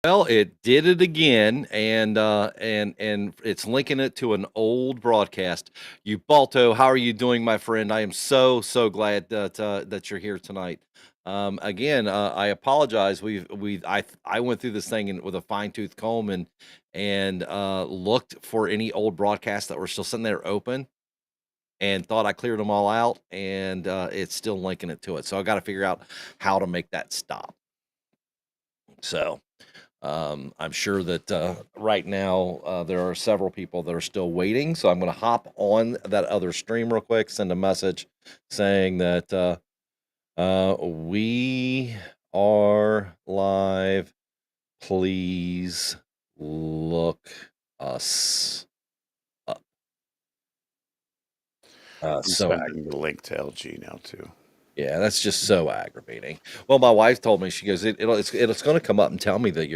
Well, it did it again, and it's linking it to an old broadcast. You Balto, how are you doing, my friend? I am so glad that you're here tonight. Again, I apologize. I went through this thing with a fine tooth comb and looked for any old broadcasts that were still sitting there open, and thought I cleared them all out, and it's still linking it to it. So I got to figure out how to make that stop. So. I'm sure that right now there are several people that are still waiting. So I'm going to hop on that other stream real quick, send a message saying that we are live. Please look us up. I'm tagging the link to LG now too. Yeah, that's just so aggravating. Well, my wife told me, she goes, it's going to come up and tell me that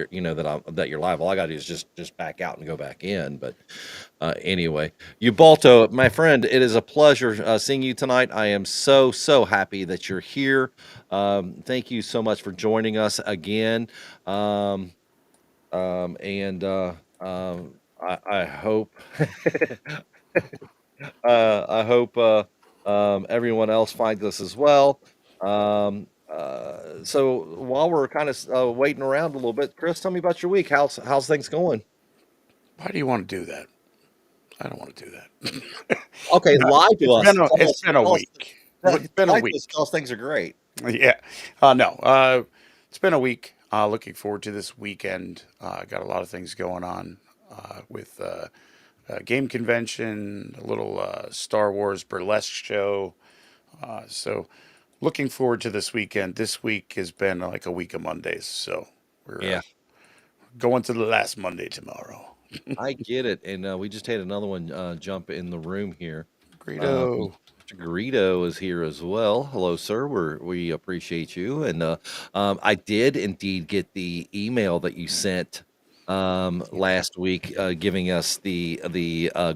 that you're live. All I got to do is just back out and go back in. But anyway, Ubalto, my friend, it is a pleasure seeing you tonight. I am so happy that you're here. Thank you so much for joining us again. Um, and I hope everyone else finds this as well. So while we're kind of waiting around a little bit, Chris, tell me about your week. How's things going? Why do you want to do that? I don't want to do that. Okay, No, lie to it's us. been a it's been a week. It's been a Lie to week. us. Tell us things are great. Yeah. No. It's been a week. Looking forward to this weekend. Got a lot of things going on with a game convention, a little Star Wars burlesque show. So looking forward to this weekend. This week has been like a week of Mondays. So we're Yeah, going to the last Monday tomorrow. I get it. And we just had another one jump in the room here. Greedo. Mr. Garrido is here as well. Hello, sir. We appreciate you. And I did indeed get the email that you sent last week, giving us the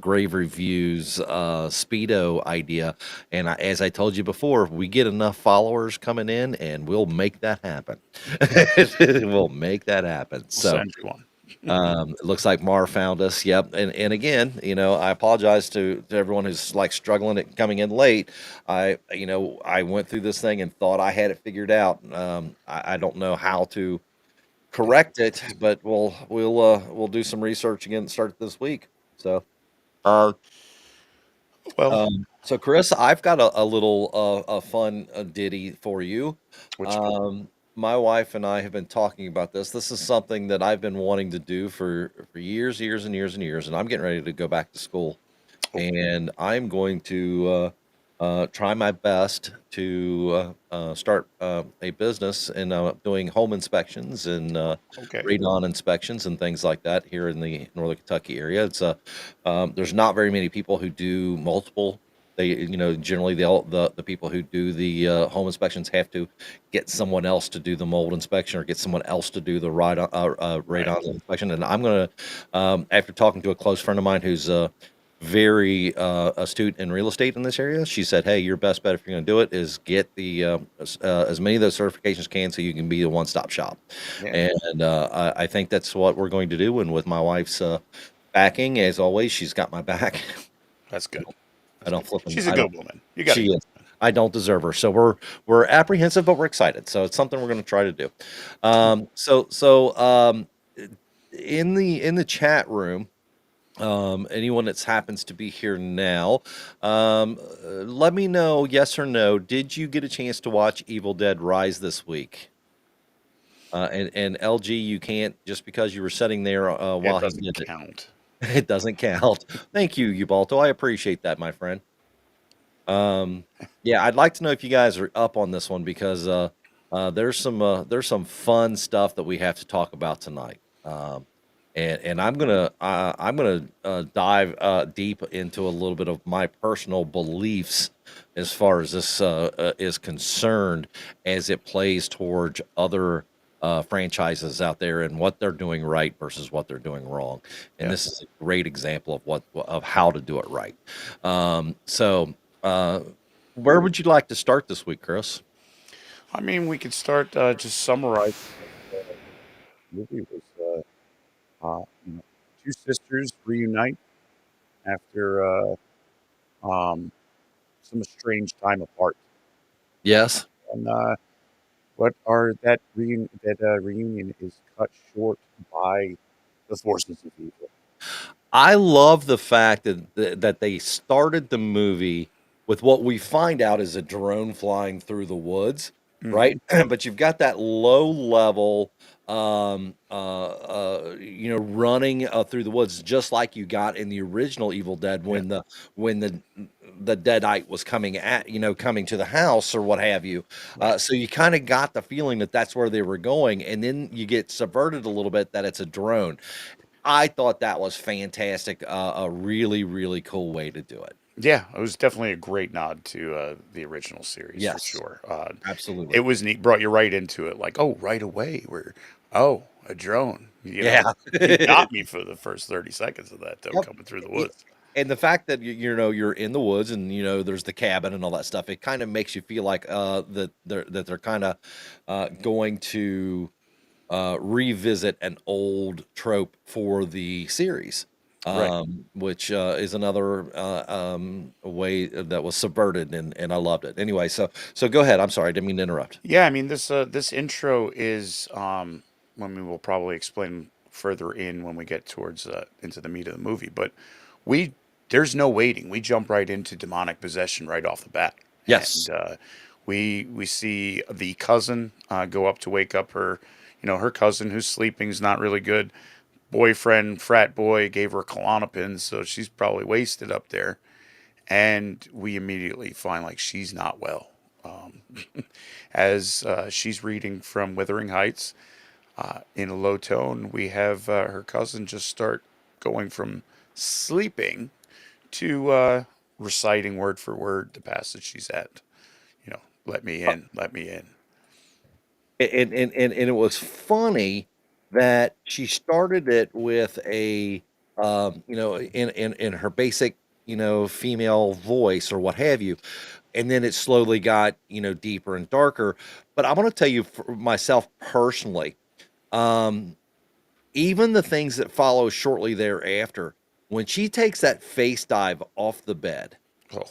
Grave Reviews Speedo idea. And as I told you before, if we get enough followers coming in, and we'll make that happen. We'll make that happen. We'll So. send you one. It looks like Mar found us. Yep. And again, I apologize to everyone who's like struggling at coming in late. I went through this thing and thought I had it figured out. I don't know how to correct it, but we'll do some research again and start this week. So, uh, Well, so Chris, I've got a little a fun ditty for you. which My wife and I have been talking about this. This is something that I've been wanting to do for years, and I'm getting ready to go back to school, oh, and I'm going to try my best to start a business and doing home inspections and okay. radon inspections and things like that here in the Northern Kentucky area. There's not very many people who do multiple. Generally the people who do the home inspections have to get someone else to do the mold inspection or get someone else to do the Right. radon inspection. And I'm gonna, after talking to a close friend of mine who's very astute in real estate in this area, she said, "Hey, your best bet if you're going to do it is get the as many of those certifications can, so you can be a one-stop shop." Yeah. And I think that's what we're going to do. And with my wife's backing, as always, she's got my back. That's good. I That's don't good. flip them. She's a I don't. good woman. You got a She good is. I don't deserve her. So we're apprehensive, but we're excited. So it's something we're going to try to do. In the chat room, anyone that happens to be here now, let me know, yes or no. Did you get a chance to watch Evil Dead Rise this week? And LG, you can't just because you were sitting there It while he doesn't did it. count. It doesn't count. Thank you, Ubalto. I appreciate that, my friend. Um, yeah, I'd like to know if you guys are up on this one because there's some fun stuff that we have to talk about tonight. And I'm gonna dive deep into a little bit of my personal beliefs as far as this is concerned, as it plays towards other franchises out there and what they're doing right versus what they're doing wrong. And Yeah. this is a great example of how to do it right. So, where would you like to start this week, Chris? I mean, we could start just summarizing. The movie was. You know, two sisters reunite after um, some strange time apart. Yes. And what are that reunion is cut short by the forces of evil. I love the fact that they started the movie with what we find out is a drone flying through the woods, right? Hmm. But you've got that low level, running through the woods, just like you got in the original Evil Dead Yeah, when the deadite was coming to the house or what have you. right. So you kind of got the feeling that that's where they were going, and then you get subverted a little bit that it's a drone. I thought that was fantastic, a really, really cool way to do it. Yeah, it was definitely a great nod to the original series for Yes, sure. It absolutely. was neat, brought you right into it. Like, oh, right away, oh, a drone. Yeah. You got me for the first 30 seconds of that though, Yep. coming through the Y woods. and the fact that you're in the woods and, there's the cabin and all that stuff, it kinda makes you feel like, that they're kinda, going to revisit an old trope for the series, Right. which is another way that was subverted, and I loved it. Anyway, so go ahead. I'm sorry, I didn't mean to interrupt. Yeah, I mean this intro is when we will probably explain further in when we get towards into the meat of the movie, but we there's no waiting. We jump right into demonic possession right off the bat. Yes. And we see the cousin go up to wake up her cousin who's sleeping is not really good. Boyfriend, frat boy, gave her Klonopin, so she's probably wasted up there. And we immediately find like she's not well. Um, as she's reading from Wuthering Heights in a low tone, we have her cousin just start going from sleeping to reciting word for word the passage she's at. Let me in, let me in. And it was funny that she started it with in her basic, female voice or what have you, and then it slowly got, deeper and darker. But I'm gonna tell you for myself personally, um, even the things that follow shortly thereafter, when she takes that face dive off the bed, Oh,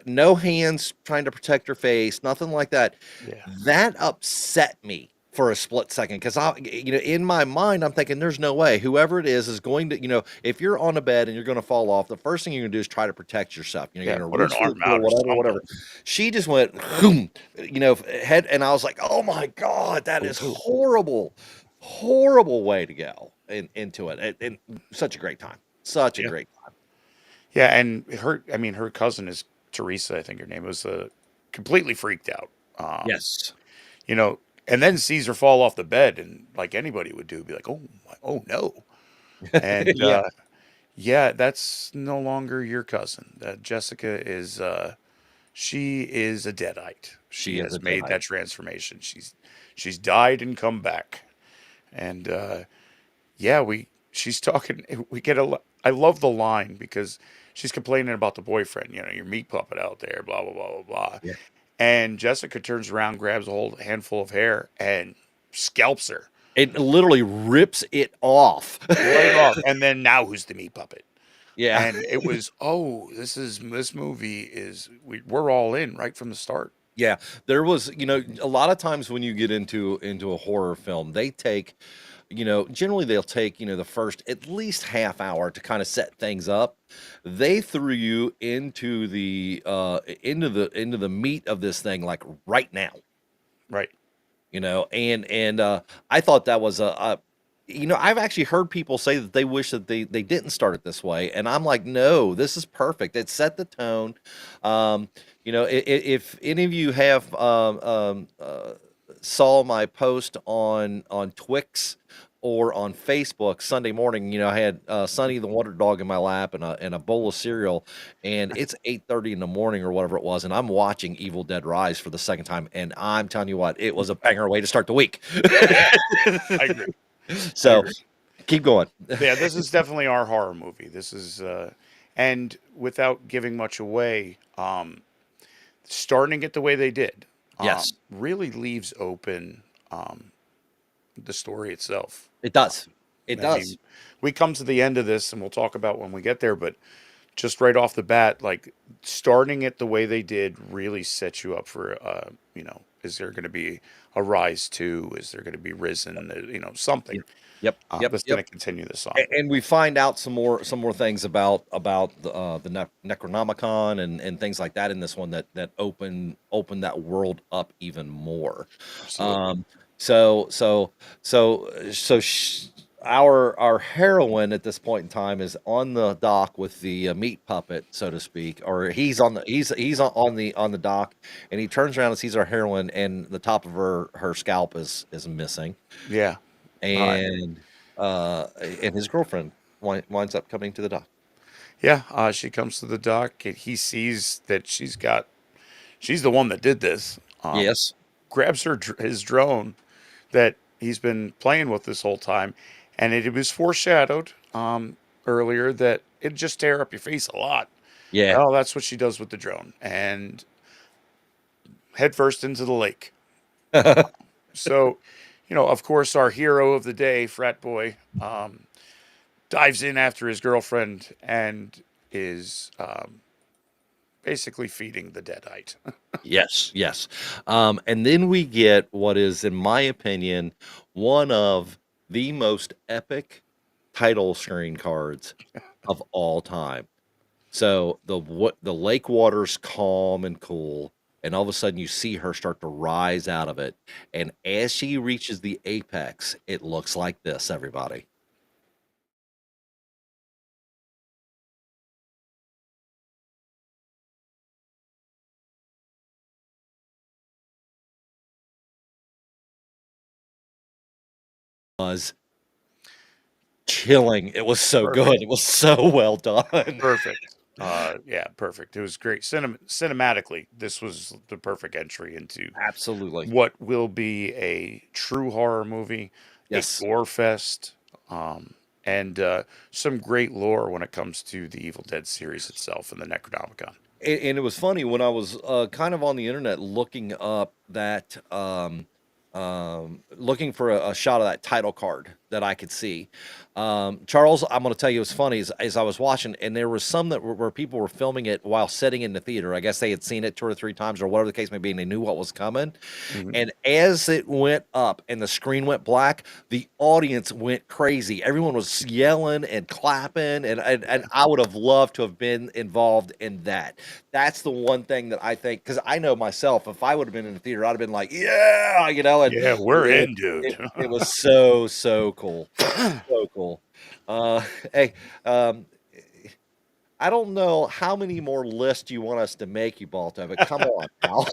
no hands trying to protect her face, nothing like that. yeah, That upset me for a split second because in my mind, I'm thinking, there's no way whoever it is going to, if you're on a bed and you're going to fall off, the first thing you're going to do is try to protect yourself. You're yeah. going to Put an reach for the arm pillow, out or whatever, whatever. something. She just went, boom, head, and I was like, oh my god, that is horrible, horrible way to go into it, and such a great time, such a Yeah, great time. yeah. And I mean, her cousin is Teresa, I think her name was. Completely freaked out. Um, Yes. you know, and then sees her fall off the bed, and like anybody would do, be like, oh no. And Yeah. yeah, that's no longer your cousin. Jessica is she is a deadite. She She is a has made that delight. transformation. She's died and come back. And yeah, we she's talking. We get I love the line because she's complaining about the boyfriend. Your meat puppet out there. Blah blah blah blah blah. Yeah. And Jessica turns around, grabs a whole handful of hair, and scalps her It literally rips it off. right off. And then now who's the meat puppet? Yeah. And it was, oh, this movie is we're all in right from the start. Yeah, there was, a lot of times when you get into a horror film, they take, generally they'll take, the first at least half hour to kind of set things up. They threw you into the meat of this thing like right now. Right. And I thought that was I've actually heard people say that they wish that they didn't start it this way, and I'm like, no, this is perfect. It set the tone. If any of you have saw my post on Twix or on Facebook Sunday morning, I had Sunny the Wonder Dog in my lap and a bowl of cereal, and it's 8:30 in the morning or whatever it was, and I'm watching Evil Dead Rise for the second time, and I'm telling you what, it was a banger way to start the week. Yeah, I agree. I So agree. keep going. Yeah, this is definitely our horror movie. This is and without giving much away, starting it the way they did, Yes, really leaves open the story itself. it does. It I does. mean, we come to the end of this, and we'll talk about when we get there, but just right off the bat, like starting it the way they did really sets you up for, is there going to be a rise to? Is there going to be risen? Something Yep. Yep. Yep. that's going Yep. to continue this on. And we find out some more things about the Necronomicon and things like that in this one that open that world up even more. Absolutely. Um, so so so our heroine at this point in time is on the dock with the meat puppet, so to speak, or he's on the dock, and he turns around and sees our heroine, and the top of her scalp is missing, Yeah. Uh, and and his girlfriend winds up coming to the dock. yeah. She comes to the dock, and he sees that she's the one that did this. Yes. Grabs his drone that he's been playing with this whole time, and it was foreshadowed earlier that it'd just tear up your face a lot. Yeah. Oh, that's what she does with the drone, and head first into the lake. So, of course, our hero of the day, frat boy, dives in after his girlfriend and is basically feeding the deadite. Yes, yes. And then we get what is, in my opinion, one of the most epic title screen cards of all time. So the lake water's calm and cool, and all of a sudden you see her start to rise out of it. And as she reaches the apex, it looks like this, everybody. Was chilling. It was so Perfect. good. It was so well done. Perfect. Yeah, perfect. It was great. Cinematically, this was the perfect entry into Absolutely. what will be a true horror movie, a Yes. gore fest, and some great lore when it comes to the Evil Dead series itself and the Necronomicon. And it was funny when I was kind of on the internet looking up looking for a shot of that title card that I could see. Charles, I'm going to tell you, it was funny as I was watching, and there was some where people were filming it while sitting in the theater. I guess they had seen it two or three times, or whatever the case may be, and they knew what was coming. Hmm. And as it went up and the screen went black, the audience went crazy. Everyone was yelling and clapping, and I would have loved to have been involved in that. That's the one thing that I think, because I know myself, if I would have been in the theater, I'd have been like, yeah, and Yeah, we're it, in, dude. it was so cool, so cool. Uh, hey, um, I don't know how many more lists you want us to make, you Balto, but come on now.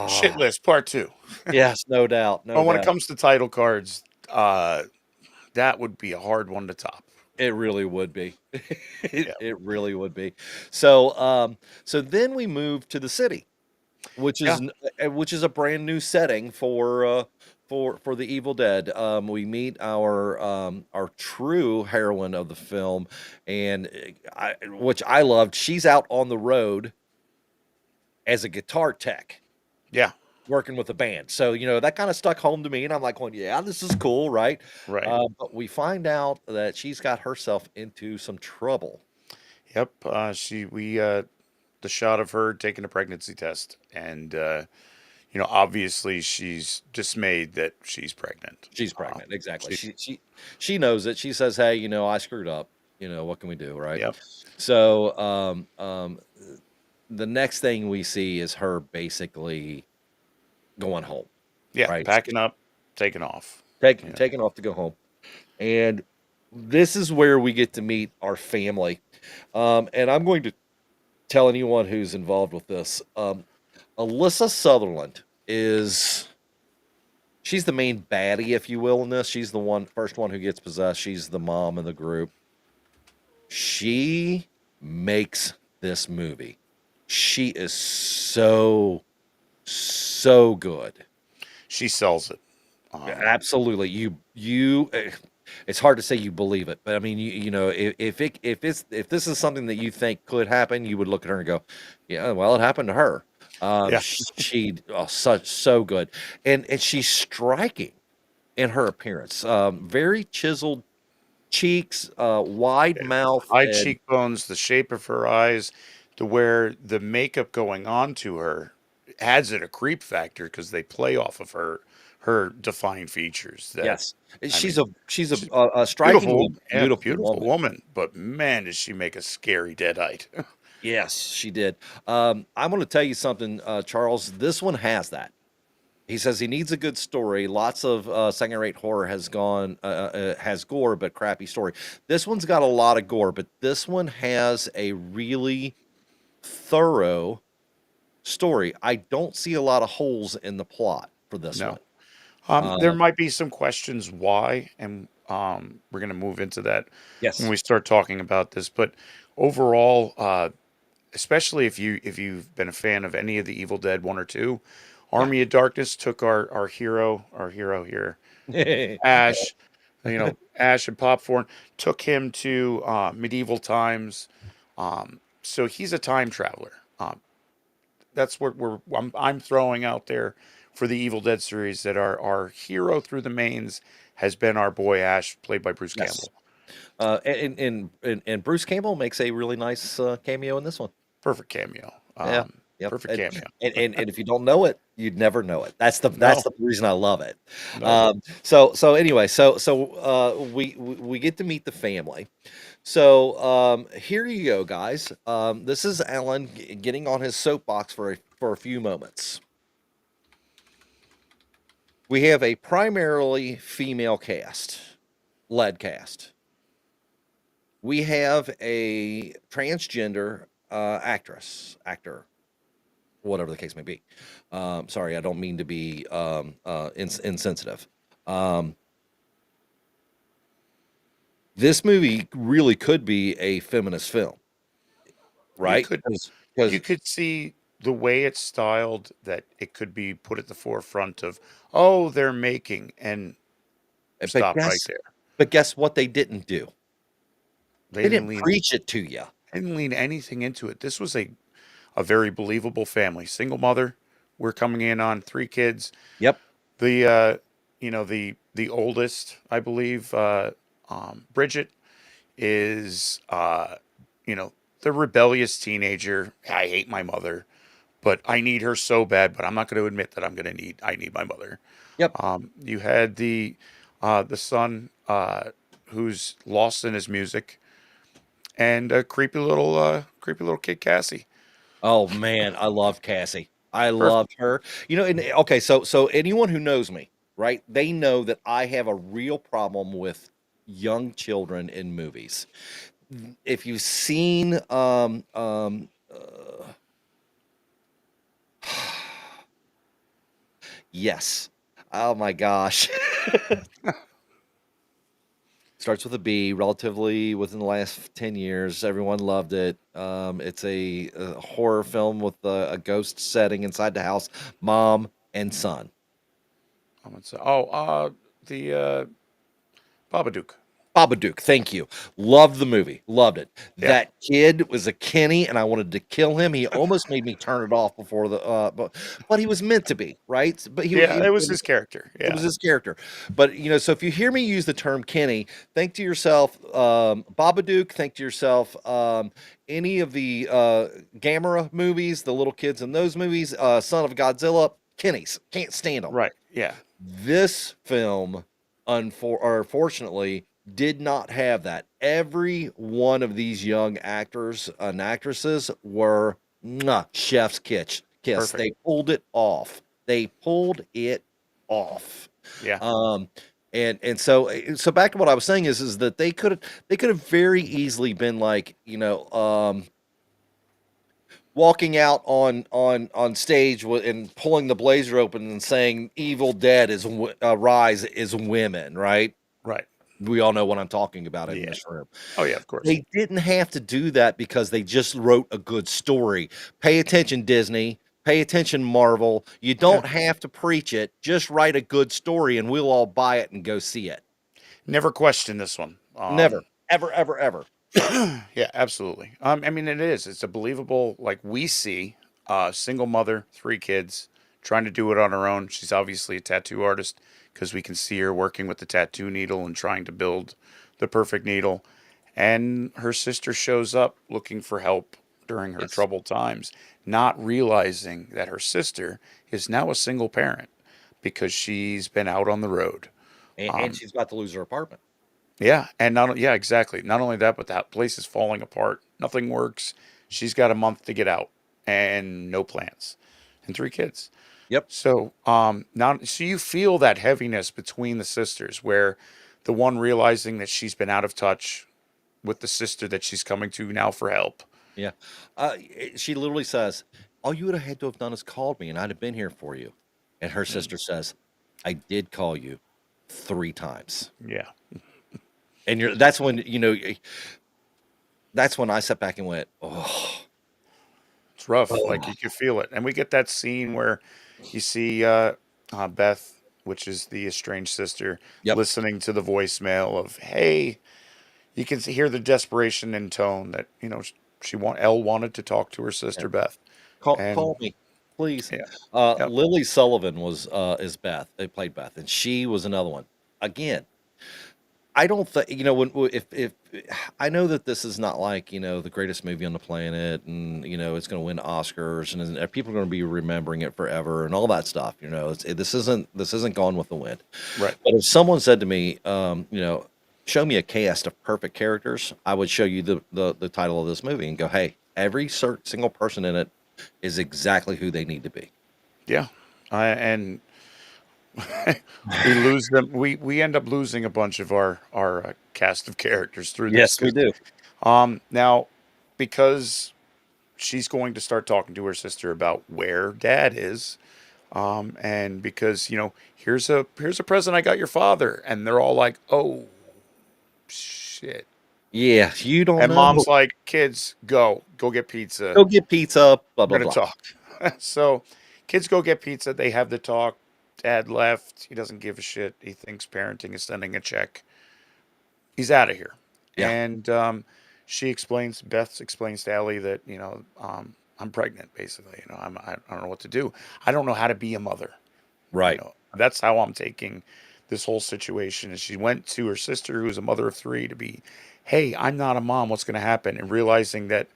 Shit Ah, list part two. yes, no doubt, no Well, when it doubt. comes to title cards, that would be a hard one to top. It really would be. It Yeah. it really would be. So then we move to the city, Yeah. which is a brand new setting for the Evil Dead. We meet our true heroine of the film, and which I loved. She's out on the road as a guitar tech, Yeah. working with a band. So, that kind of stuck home to me, and I'm like going, yeah, this is cool, right? Right. But we find out that she's got herself into some trouble. Yep. The shot of her taking a pregnancy test, and obviously she's dismayed that she's pregnant. She's pregnant, exactly. She. She knows it. She says, "Hey, I screwed up. What can we do, right?" Yep. So, the next thing we see is her basically going home, Yeah. right? Packing up, taking off. Yeah. Taking off to go home, and this is where we get to meet our family. And I'm going to tell anyone who's involved with this. Alyssa Sutherland is she's the main baddie, if you will, in this. She's the first one who gets possessed. She's the mom in the group. She makes this movie. She is so good. She sells it. Absolutely. It's hard to say you believe it, but I mean, if this is something that you think could happen, you would look at her and go, yeah, well, it happened to her. Yeah. She, oh, so good, and she's striking. in her appearance. Very chiseled cheeks, wide mouth, High and cheekbones, the shape of her eyes, to where the makeup going on to her adds it a creep factor because they play off of her defined features. That yes, I she's mean, a she's a beautiful, strikingly yeah, beautiful beautiful woman. woman, but man, does she make a scary deadite. Yes, she did. I'm going to tell you something, Charles. This one has that. He says he needs a good story. Lots of second-rate horror has gore, but crappy story. This one's got a lot of gore, but this one has a really thorough story. I don't see a lot of holes in the plot for this No. one. There Uh, might be some questions why, and we're going to move into that when yes. we start talking about this. But overall, especially if you've been a fan of any of the Evil Dead 1 or 2, Yeah. Army of Darkness took our hero here, Ash, Ash and Popcorn, took him to medieval times. So he's a time traveler. That's what I'm throwing out there for the Evil Dead series, that our hero through the mains has been our boy Ash, played by Bruce Yes. Campbell. And Bruce Campbell makes a really nice cameo in this one. Perfect cameo. Yeah. Yep. Perfect cameo. And if you don't know it, you'd never know it. That's No, the reason I love it. no. So anyway, we get to meet the family. So here you go, guys. This is Alan getting on his soapbox for a few moments. We have a primarily female cast, lead cast. We have a transgender actor, whatever the case may be. Sorry, I don't mean to be insensitive. Um, this movie really could be a feminist film, You right? could you Because, could see the way it's styled, that it could be put at the forefront of, oh, they're making, and but stop right there. guess what they didn't do? They They didn't didn't lean preach it to you. didn't lean anything into it. This was a very believable family. Single mother. We're coming in on 3 kids. Yep. The the oldest, I believe, Bridget, is you know the rebellious teenager. I hate my mother, but I need her so bad. But I'm not going to admit that I need my mother. Yep. You had the son, who's lost in his music, and a creepy little kid, Cassie. Oh man, I loved Cassie. I Perfect. loved her. And okay, so anyone who knows me, right? They know that I have a real problem with young children in movies. If you've seen yes. Oh my gosh. Starts with a B, relatively within the last 10 years. Everyone loved it. It's a horror film with a ghost setting inside the house, mom and son. I'm gonna say, the Babadook. Babadook, thank you. Loved the movie. Loved it. Yeah, That kid was a Kenny, and I wanted to kill him. He almost made me turn it off before but he was meant to be, right? But yeah, it was his character. it Yeah, was his character. But so if you hear me use the term Kenny, think to yourself, Babadook. Think to yourself, any of the Gamera movies, the little kids in those movies, Son of Godzilla. Kenny's can't stand them. right. Yeah, This film, unfortunately, did not have that. Every one of these young actors and actresses were chef's kiss. perfect. They pulled it off. They pulled it off. Yeah, Um, and so back to what I was saying is that they could have very easily been like, walking out on stage and pulling the blazer open and saying "Evil Dead is rise is women," right? right. We all know what I'm talking about in Yeah. this room. Oh yeah, of course. They didn't have to do that because they just wrote a good story. Pay attention, Disney. Pay attention, Marvel. You Yeah. don't have to preach it. Just write a good story, and we'll all buy it and go see it. Never question this one. Never, ever, ever, ever. Yeah, absolutely. I mean, it is. It's a believable. Like, we see, single mother, 3 kids, trying to do it on her own. She's obviously a tattoo artist. because we can see her working with the tattoo needle and trying to build the perfect needle. And her sister shows up looking for help during her Yes. troubled times, not realizing that her sister is now a single parent because she's been out on the road. And Um, she's about to lose her apartment. yeah, and yeah, exactly. Not only that, but that place is falling apart. Nothing works. She's got a month to get out and no plans and three kids. Yep. So, now, so you feel that heaviness between the sisters, where the one realizing that she's been out of touch with the sister that she's coming to now for help. Yeah. She literally says, "All you would have had to have done is called me, and I'd have been here for you." And her Mm, sister says, "I did call you 3 times." yeah, And that's when, that's when I sat back and went, "Oh, it's rough. Like oh, you could feel it, and we get that scene where you see Beth, which is the estranged sister, yep, listening to the voicemail of, "Hey." You can hear the desperation in tone that she want Elle wanted to talk to her yeah. sister Beth, Call and me, please." yeah, yep, Lily Sullivan was is Beth. They played Beth, and she was another one. Again, I don't think if I know that this is not like the greatest movie on the planet, and it's going to win Oscars, and people are going to be remembering it forever, and all that stuff. This isn't Gone with the Wind. right, But if someone said to me, show me a cast of perfect characters, I would show you the title of this movie and go, hey, every single person in it is exactly who they need to be. yeah, and we lose them. We end up losing a bunch of our cast of characters through this Yes, we because do. now because she's going to start talking to her sister about where Dad is. And because here's a present I got your father, and they're all like, "Oh shit." Yeah, you don't And know. mom's like, "Kids, go get pizza. Go get pizza, blah, We're blah, gonna blah. talk." So, kids go get pizza. They have the talk. Dad left. He doesn't give a shit. He thinks parenting is sending a check. He's out of here. Yeah, And Beth explains to Ellie that I'm pregnant. Basically, I don't know what to do. I don't know how to be a mother. right. That's how I'm taking this whole situation. Is she went to her sister, who's a mother of three, to be, hey, I'm not a mom. What's going to happen? And realizing that,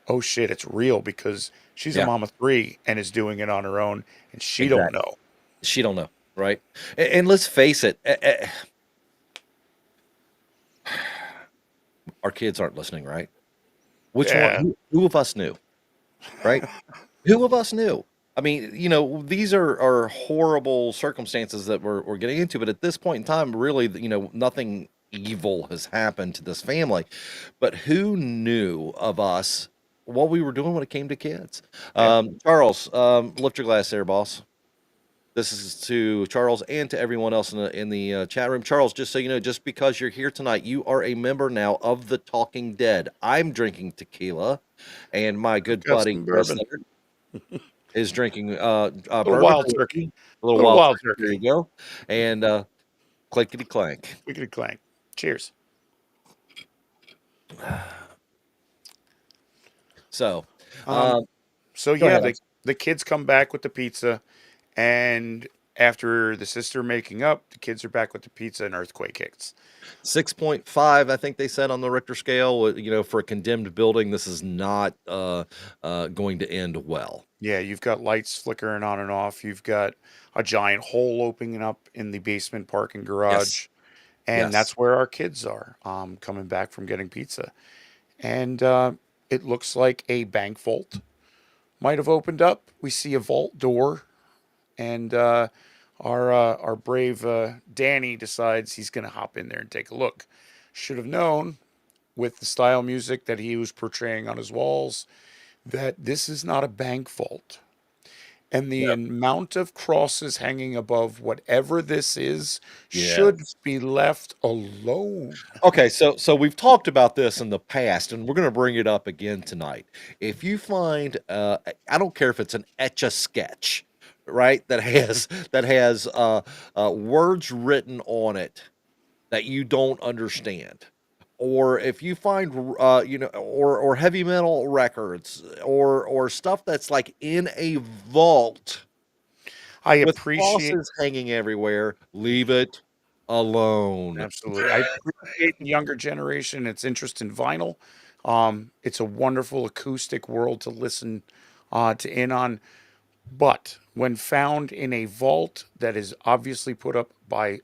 oh shit, it's real because she's a Yeah, mom of three and is doing it on her own, and she don't exactly. know. She don't know, right? And let's face it, our kids aren't listening, right? Which one? Yeah, Who of us knew, right? Who of us knew? I mean, these are horrible circumstances that we're getting into, but at this point in time, really, nothing evil has happened to this family. But who knew of us what we were doing when it came to kids? yeah. Charles, lift your glass there, boss. This is to Charles and to everyone else in the chat room. Charles, just so you know, just because you're here tonight, you are a member now of the Talking Dead. I'm drinking tequila, and my I've good got buddy some Chris bourbon, is drinking little bourbon, wild turkey, a little little wild wild turkey. There turkey. you go, and clickety clank. Wickety clank. Cheers. So, Um, um, so go yeah, ahead. the kids come back with the pizza, and after the sister making up, the kids are back with the pizza, and earthquake hits. 6.5, I think they said on the Richter scale. For a condemned building, this is not going to end well. Yeah, you've got lights flickering on and off. You've got a giant hole opening up in the basement parking Yes, garage. And yes, that's where our kids are, coming back from getting pizza. And it looks like a bank vault might have opened up. We see a vault door, and our brave Danny decides he's going to hop in there and take a look. Should have known with the style music that he was portraying on his walls that this is not a bank vault. And the no, amount of crosses hanging above whatever this is should yes. be left alone. Okay, so we've talked about this in the past, and we're going to bring it up again tonight. If you find, I don't care if it's an etch a sketch, right, that has words written on it that you don't understand, or if you find, or heavy metal records, or stuff that's like in a vault. I with appreciate crosses hanging everywhere. Leave it alone. absolutely. I appreciate the younger generation, its interest in vinyl. It's a wonderful acoustic world to listen to in on. But when found in a vault that is obviously put up by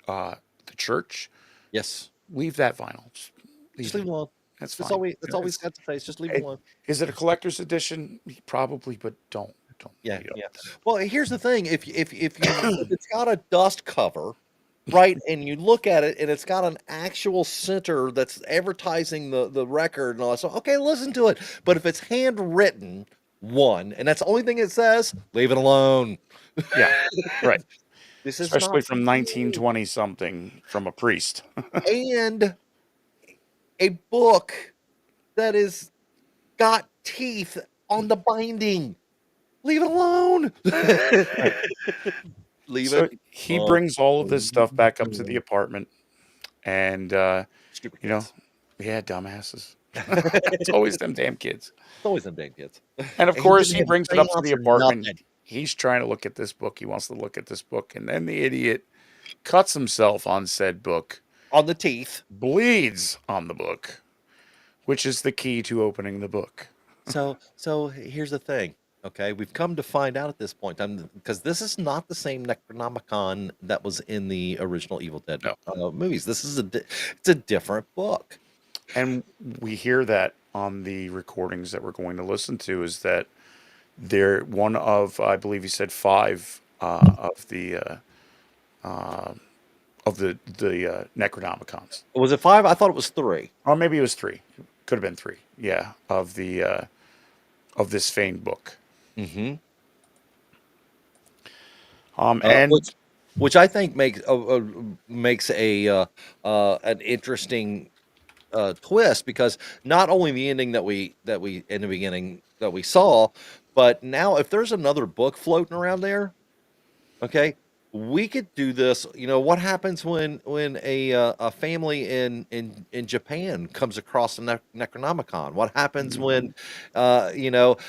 uh, the church, Yes. leave that vinyl. Just Just leave leave it. it alone. That's That's fine. all we that's all we've It's, got to say is just leave it it, alone. is it a collector's edition? Probably, but don't. Yeah, You yeah. don't. Well, here's the thing, if it's got a dust cover, right, and you look at it and it's got an actual center that's advertising the record and all that, so, okay, listen to it, but if it's handwritten, 1, and that's the only thing it says, leave it alone. Yeah, right. This is not Especially for from you. 1920 something from a priest. And a book that is got teeth on the binding. Leave it alone. Right. Leave So it he alone. brings all of this stuff back up to the apartment, and Stupid you know, kids. yeah, dumbasses. It's always them damn kids. It's always them damn kids. And of And he course, didn't he have a brings it up to seance the or apartment. nothing He's trying to look at this book. He wants to look at this book, and then the idiot cuts himself on said book, on the teeth. bleeds on the book, which is the key to opening the book. So here's the thing. Okay, we've come to find out at this point, because this is not the same Necronomicon that was in the original Evil Dead No. movies. This is it's a different book. And we hear that on the recordings that we're going to listen to is that they're one of, I believe he said five of the Necronomicons, Was it 5? I thought it was 3. or maybe it was three. Could have been three. Yeah, of this famed book. Mhm. And Which I think makes an interesting twist, because not only the ending that we in the beginning that we saw, but now if there's another book floating around there, okay, we could do this. What happens when a family in Japan comes across the Necronomicon? What happens when mhm,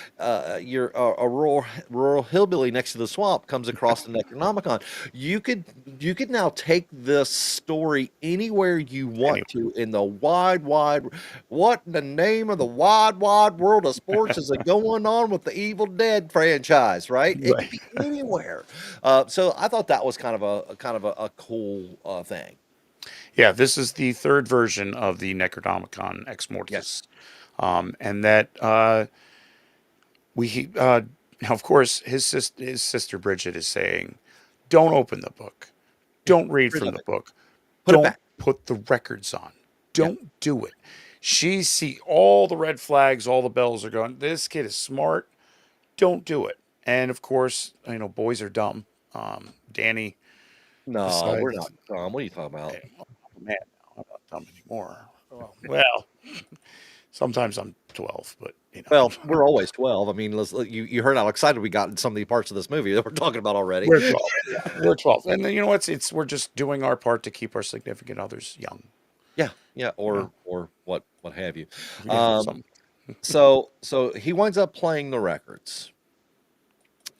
you're a rural hillbilly next to the swamp comes across the Necronomicon? You could now take this story anywhere you want anyway, to in the wide. What in the name of the wide world of sports is going on with the Evil Dead franchise? Right? It could right. be anywhere. So I thought that was kind of a cool thing. Yeah, this is the third version of the Necronomicon Ex Yes. Mortis, and that we now, of course, his sister Bridget is saying, "Don't open the book. Yeah. Don't read Get rid from of the it. book. Put it Don't back. put the records on. Yeah. Don't do it." She see all the red flags, all the bells are going. This kid is smart. Don't do it. And of course, boys are dumb. Danny No, we're decides, not dumb. What are you talking about? "Hey, man, I'm not dumb anymore." Well, sometimes I'm 12, but Well, we're always 12. I mean, you heard how excited we got in some of the parts of this movie that we're talking about already. we're 12. Yeah, we're 12. And then you know what? We're just doing our part to keep our significant others young. Yeah, yeah, You know, or what have you. yeah, Um, some. so he winds up playing the records,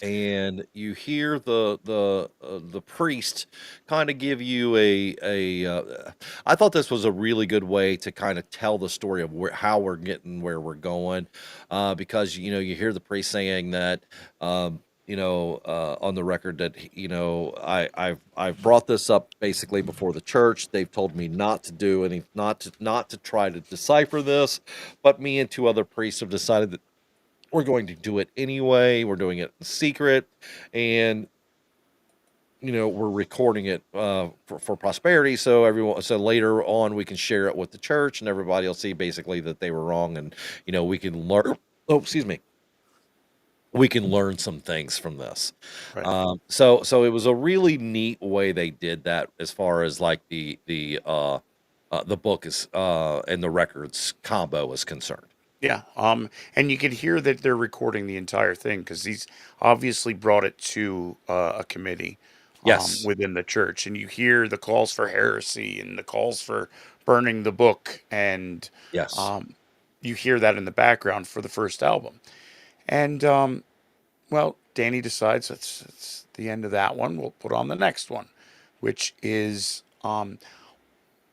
and you hear the priest kind of give you a I thought this was a really good way to kind of tell the story of how we're getting where we're going, because you hear the priest saying that, on the record that I've brought this up basically before the church. They've told me not to do any, not to try to decipher this, but me and 2 other priests have decided that we're going to do it anyway. We're doing it in secret, and we're recording it for prosperity, so later on we can share it with the church, and everybody will see basically that they were wrong, and we can learn. Oh, excuse me. We can learn some things from this. Right. So it was a really neat way they did that, as far as like the book is and the records combo is concerned. Yeah. And you can hear that they're recording the entire thing because he's obviously brought it to a committee Yes. within the church, and you hear the calls for heresy and the calls for burning the book, and Yes. um, you hear that in the background for the first album. And well, Danny decides the end of that one, we'll put on the next one, which is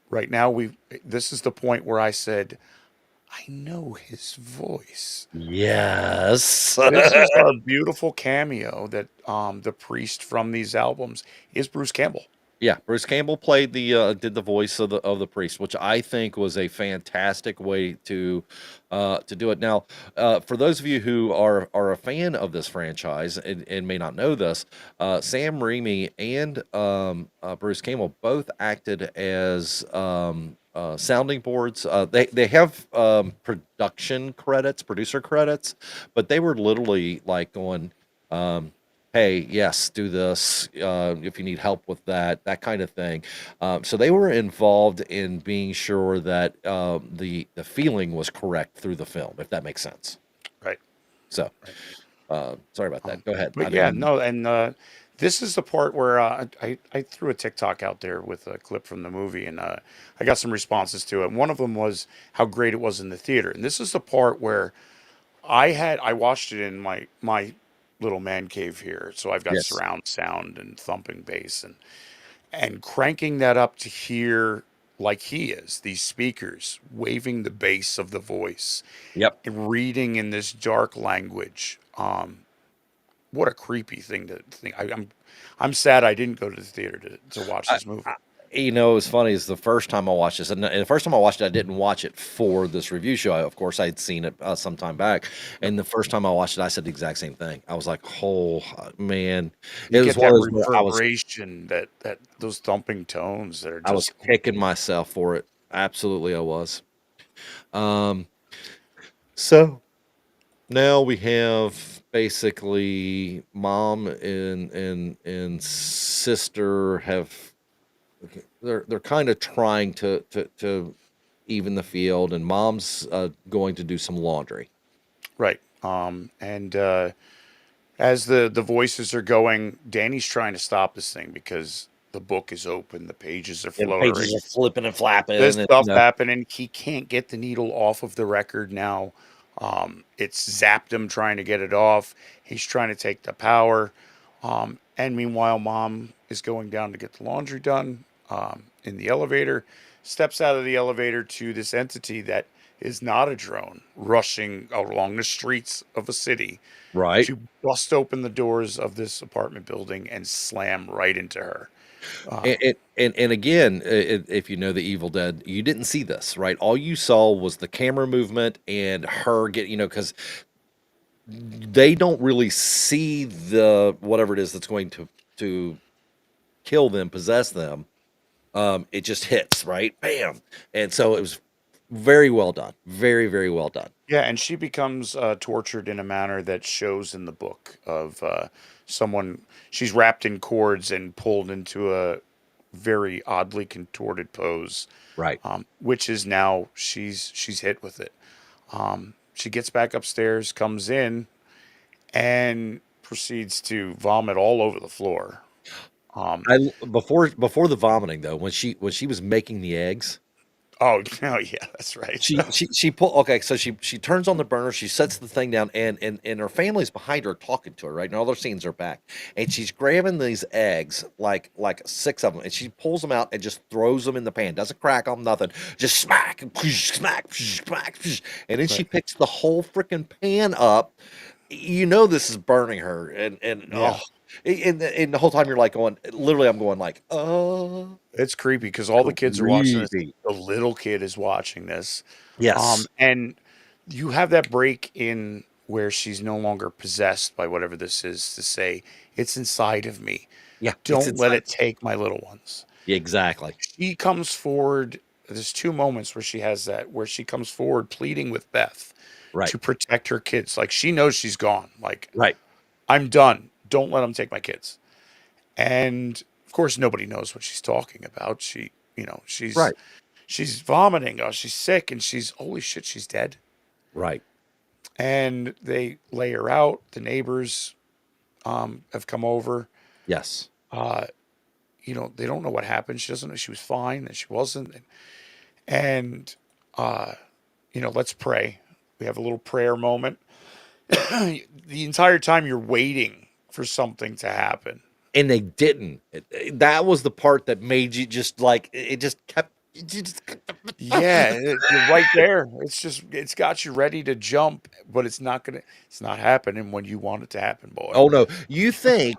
right now we this is the point where I said, I know his voice. Yes. This is our beautiful cameo that the priest from these albums is Bruce Campbell. Yeah, Bruce Campbell did the voice of the priest, which I think was a fantastic way to do it. Now, for those of you who are a fan of this franchise and may not know this, Sam Raimi and Bruce Campbell both acted as sounding boards. They have producer credits, but they were literally like going. Um, hey, yes, do this if you need help with that kind of thing. So they were involved in being sure that the feeling was correct through the film, if that makes sense. Right. So Right. sorry about that. Go ahead. I But didn't yeah, mean. no, and this is the part where I threw a TikTok out there with a clip from the movie, and I got some responses to it. One of them was how great it was in the theater, and this is the part where I watched it in my little man cave here, so I've got Yes. surround sound and thumping bass, and cranking that up to hear like he is these speakers waving the bass of the voice Yep. and reading in this dark language. What a creepy thing to think. I'm sad I didn't go to the theater to watch I, this movie. I, it was funny is the first time I watched this, and the first time I watched it, I didn't watch it for this review show. Of course, I'd seen it some time back, Yep. and the first time I watched it, I said the exact same thing. I was like, "Oh man," You it was get one that of those where reverberation, that those thumping tones that are I was just kicking myself for it. Absolutely, I was. Um, so now we have basically mom and sister have they're kind of trying to even the field, and mom's going to do some laundry. right. And as the voices are going, Danny's trying to stop this thing because the book is open, the pages are And the pages fluttering, are flipping and flapping, there's and stuff happening. He can't get the needle off of the record now. It's zapped him trying to get it off. He's trying to take the power. And meanwhile, mom is going down to get the laundry done in the elevator, steps out of the elevator to this entity that is not a drone rushing along the streets of a city right. to bust open the doors of this apartment building and slam right into her. And, Um, and again, if you know the Evil Dead, you didn't see this, right? All you saw was the camera movement and her get, because they don't really see the whatever it is that's going to kill them, possess them. It just hits, right? Bam. And so it was very well done. Very, very well done. Yeah, and she becomes tortured in a manner that shows in the book of someone. She's wrapped in cords and pulled into a very oddly contorted pose, Right. which is now she's hit with it. She gets back upstairs, comes in, and proceeds to vomit all over the floor. Um, Before the vomiting though, when she was making the eggs, oh no, yeah, that's right. she pull okay, so she turns on the burner, she sets the thing down, and her family's behind her talking to her, right? And all their scenes are back. And she's grabbing these eggs, like six of them, and she pulls them out and just throws them in the pan. Doesn't crack them, nothing. Just smack, smack, smack, and then she Right. picks the whole freaking pan up. This is burning her, and Yeah. and the whole time you're like going, literally, I'm going like, oh, It's creepy because all the kids are watching this. creepy. The little kid is watching this. Yes. And you have that break in where she's no longer possessed by whatever this is to say, it's inside of me. Yeah, it's Don't let inside. it take my little ones. Yeah, exactly. She comes forward. There's two moments where she has that, where she comes forward pleading with Beth Right. to protect her kids. Like she knows she's gone. Like, Right. I'm done. Don't let them take my kids. And of course, nobody knows what she's talking about. She's Right. she's vomiting. Oh, she's sick, and she's holy shit, she's dead. Right. And they lay her out. The neighbors have come over. Yes. Uh, they don't know what happened. She doesn't know she was fine and she wasn't. And uh, let's pray. We have a little prayer moment. The entire time you're waiting for something to happen. and they didn't. That was the part that made you just like it just kept you just Yeah, you're right there. It's got you ready to jump, but it's not happening when you want it to happen, boy. Oh, no. You think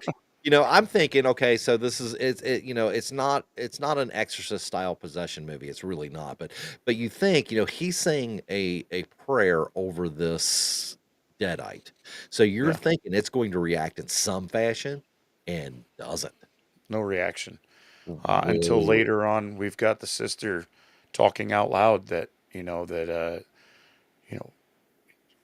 I'm thinking, okay, so this is it's not an Exorcist style possession movie. It's really not. But you think, he's saying a prayer over this deadite. So you're Yeah, thinking it's going to react in some fashion and doesn't. no reaction. Until Whoa. later on, we've got the sister talking out loud that, you know,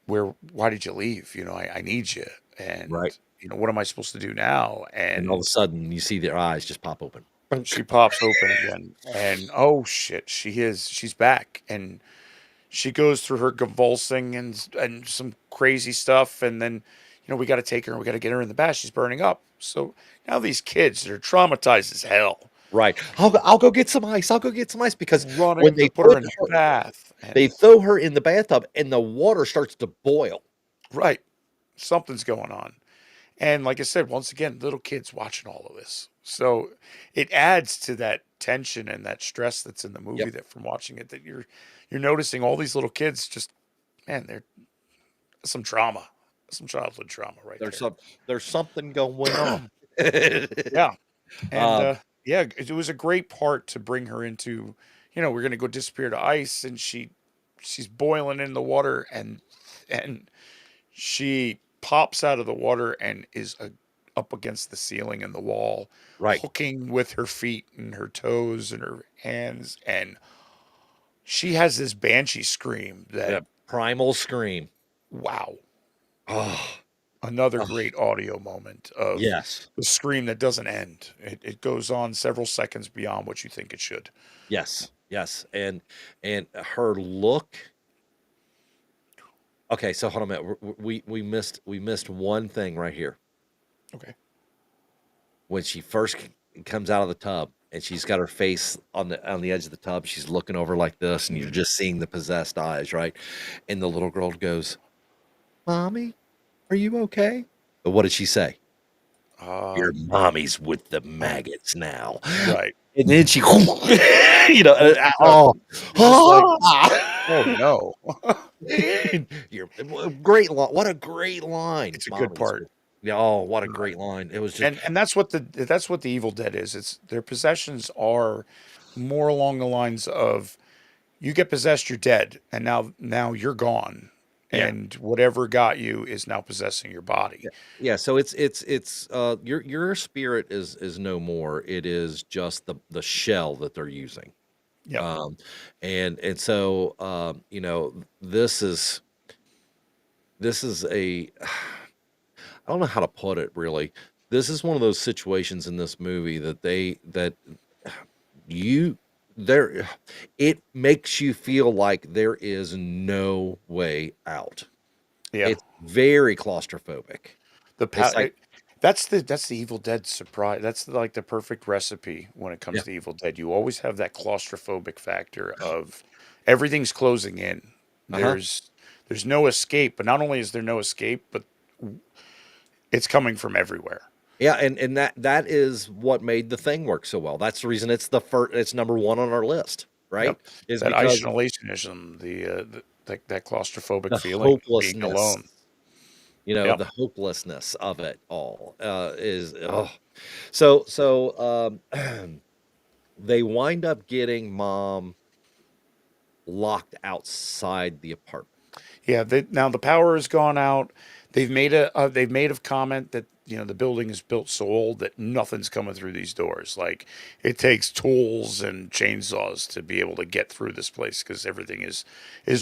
why did you leave? I need you. And, Right. what am I supposed to do now? And all of a And sudden you see their eyes just pop open. she Bunk. pops open again. And oh shit, she's back. And she goes through her convulsing and some crazy stuff. And then, we got to take her and we got to get her in the bath. She's burning up. So now these kids, they're traumatized as hell, Right. I'll go get some ice. I'll go get some ice because when running to put her in the bath. they And throw her in the bathtub and the water starts to boil. right, something's going on. And like I said, once again, little kids watching all of this. So it adds to that tension and that stress that's in the movie, Yep. that from watching it, that you're noticing all these little kids just, man, they're some trauma, some childhood trauma right There's there. some there's something going on. Yeah. And Um, yeah, it was a great part to bring her into, we're gonna go disappear to ice, and she's boiling in the water, and she pops out of the water and is up against the ceiling and the wall, right. hooking with her feet and her toes and her hands. And she has this banshee scream that, That primal scream. wow, Oh, another oh, great audio moment of yes. the scream that doesn't end. It goes on several seconds beyond what you think it should. Yes. Yes. And her look. Okay, so hold on a minute. We missed one thing right here. Okay. When she first comes out of the tub and she's got her face on the edge of the tub, she's looking over like this, and you're Mhm. just seeing the possessed eyes, right? And the little girl goes, "Mommy, are you okay?" But what did she say? Your Um, mommy's with the oh, maggots now. right. And then she, Opens up. oh, You're just like, oh ah! no. You're, great line. What a great line. It's a good Mommy's part. with, yeah, oh, what a great line. It was just, And that's what the Evil Dead is. It's their possessions are more along the lines of, you get possessed, you're dead, and now you're gone, yeah. and whatever got you is now possessing your body. Yeah. Yeah, so it's your spirit is no more. It is just the shell that they're using. Yep. Um and so this is a I don't know how to put it really. This is one of those situations in this movie that you there it makes you feel like there is no way out. Yeah. It's very claustrophobic. The It's pa- like, it, that's the Evil Dead surprise. That's like the perfect recipe when it yeah, comes to Evil Dead. You always have that claustrophobic factor of everything's closing in. uh-huh. There's no escape, but not only is there no escape, but it's coming from everywhere. Yeah, and that is what made The Thing work so well. That's the reason it's number 1 on our list, right? Yep. Is That because isolationism, that claustrophobibic the feeling of being hopelessness, alone. Yep. the hopelessness of it all, is oh. So, they wind up getting mom locked outside the apartment. Yeah, now the power has gone out. They've made a comment that, the building is built so old that nothing's coming through these doors. Like, it takes tools and chainsaws to be able to get through this place because everything is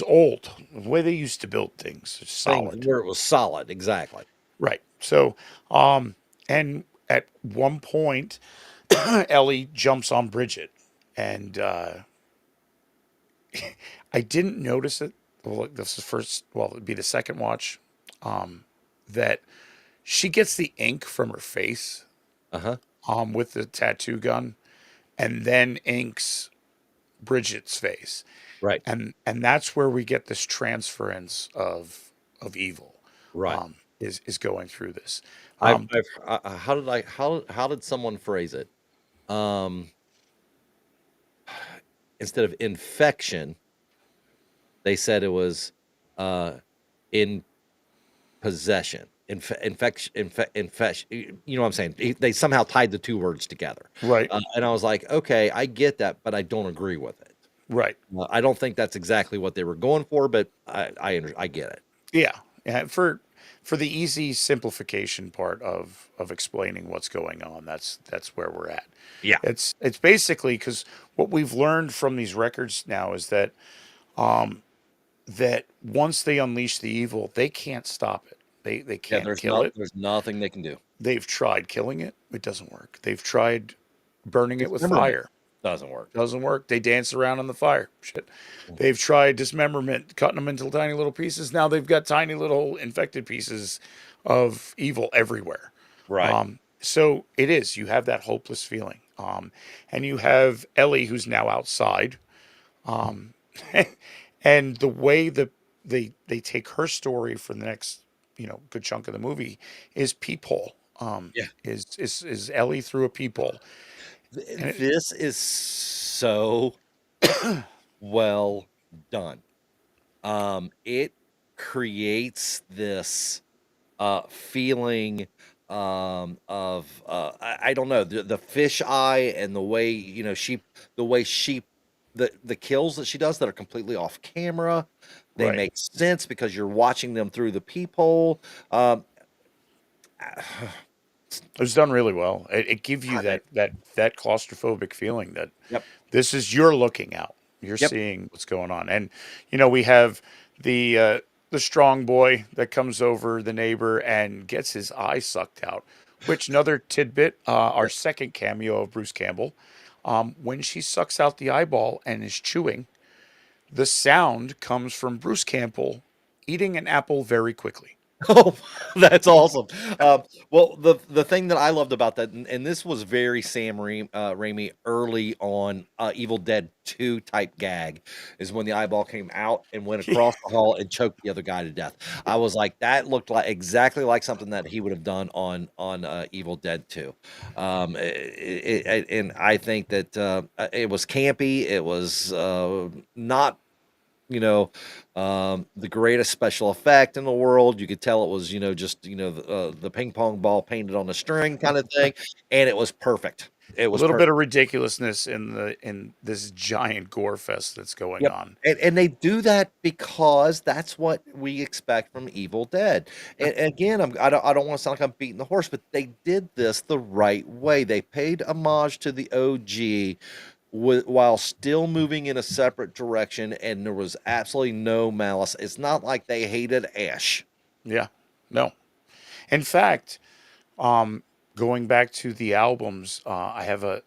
old. The way they used to build things is Things solid. where it was solid, exactly. Right. So, and at one point, Ellie jumps on Bridget, and I didn't notice it. Well, this is first. Well, it'd be the second watch. That she gets the ink from her face, Uh-huh. with the tattoo gun, and then inks Bridget's face, Right. and that's where we get this transference of evil. Right. is going through this. I've, Um, I've, how did how did someone phrase it? Um, Instead of infection, they said it was uh, in possession. Infection, infection. You know what I'm saying? They somehow tied the two words together, right, and I was like, okay, I get that, but I don't agree with it. right. I don't think that's exactly what they were going for, but I get it. Yeah, yeah. For the easy simplification part of explaining what's going on, that's where we're at. Yeah, It's basically because what we've learned from these records now is that that once they unleash the evil, they can't stop it. They yeah. can't kill it. There's nothing they can do. They've tried killing it. It doesn't work. They've tried burning it with Dismemberment fire. doesn't work. Doesn't work. They dance around on the fire. Shit. They've tried dismemberment, cutting them into tiny little pieces. Now they've got tiny little infected pieces of evil everywhere. Right. So it is. You have that hopeless feeling. And you have Ellie, who's now outside. Um, and the way that they take her story for the next good chunk of the movie is peephole. Yeah. Is Ellie through a peephole? And This is so well done. It creates this feeling of I don't know, the fish eye, and the way the way she the kills that she does that are completely off camera. They right. make sense because you're watching them through the peephole. Um, It was done really well. It gives you God, that claustrophobic feeling that yep, this is you're looking out. You're yep. seeing what's going on. And we have the strong boy that comes over the neighbor and gets his eye sucked out. Which another tidbit, our second cameo of Bruce Campbell, when she sucks out the eyeball and is chewing, the sound comes from Bruce Campbell eating an apple very quickly. Oh, that's awesome. Well, the thing that I loved about that, and this was very Raimi early on, Evil Dead 2 type gag, is when the eyeball came out and went across the hall and choked the other guy to death. I was like, that looked like exactly like something that he would have done on Evil Dead 2. And I think that it was campy. It was not the greatest special effect in the world. You could tell it was, just, the ping pong ball painted on a string kind of thing, and it was perfect. It A was little bit perfect. of ridiculously in this giant gore fest that's going Yep. on. And they do that because that's what we expect from Evil Dead. And again, I don't want to sound like I'm beating the horse, but they did this the right way. They paid homage to the OG while still moving in a separate direction, and there was absolutely no malice. It's not like they hated Ash. Yeah. No. In fact, going back to the albums, I have a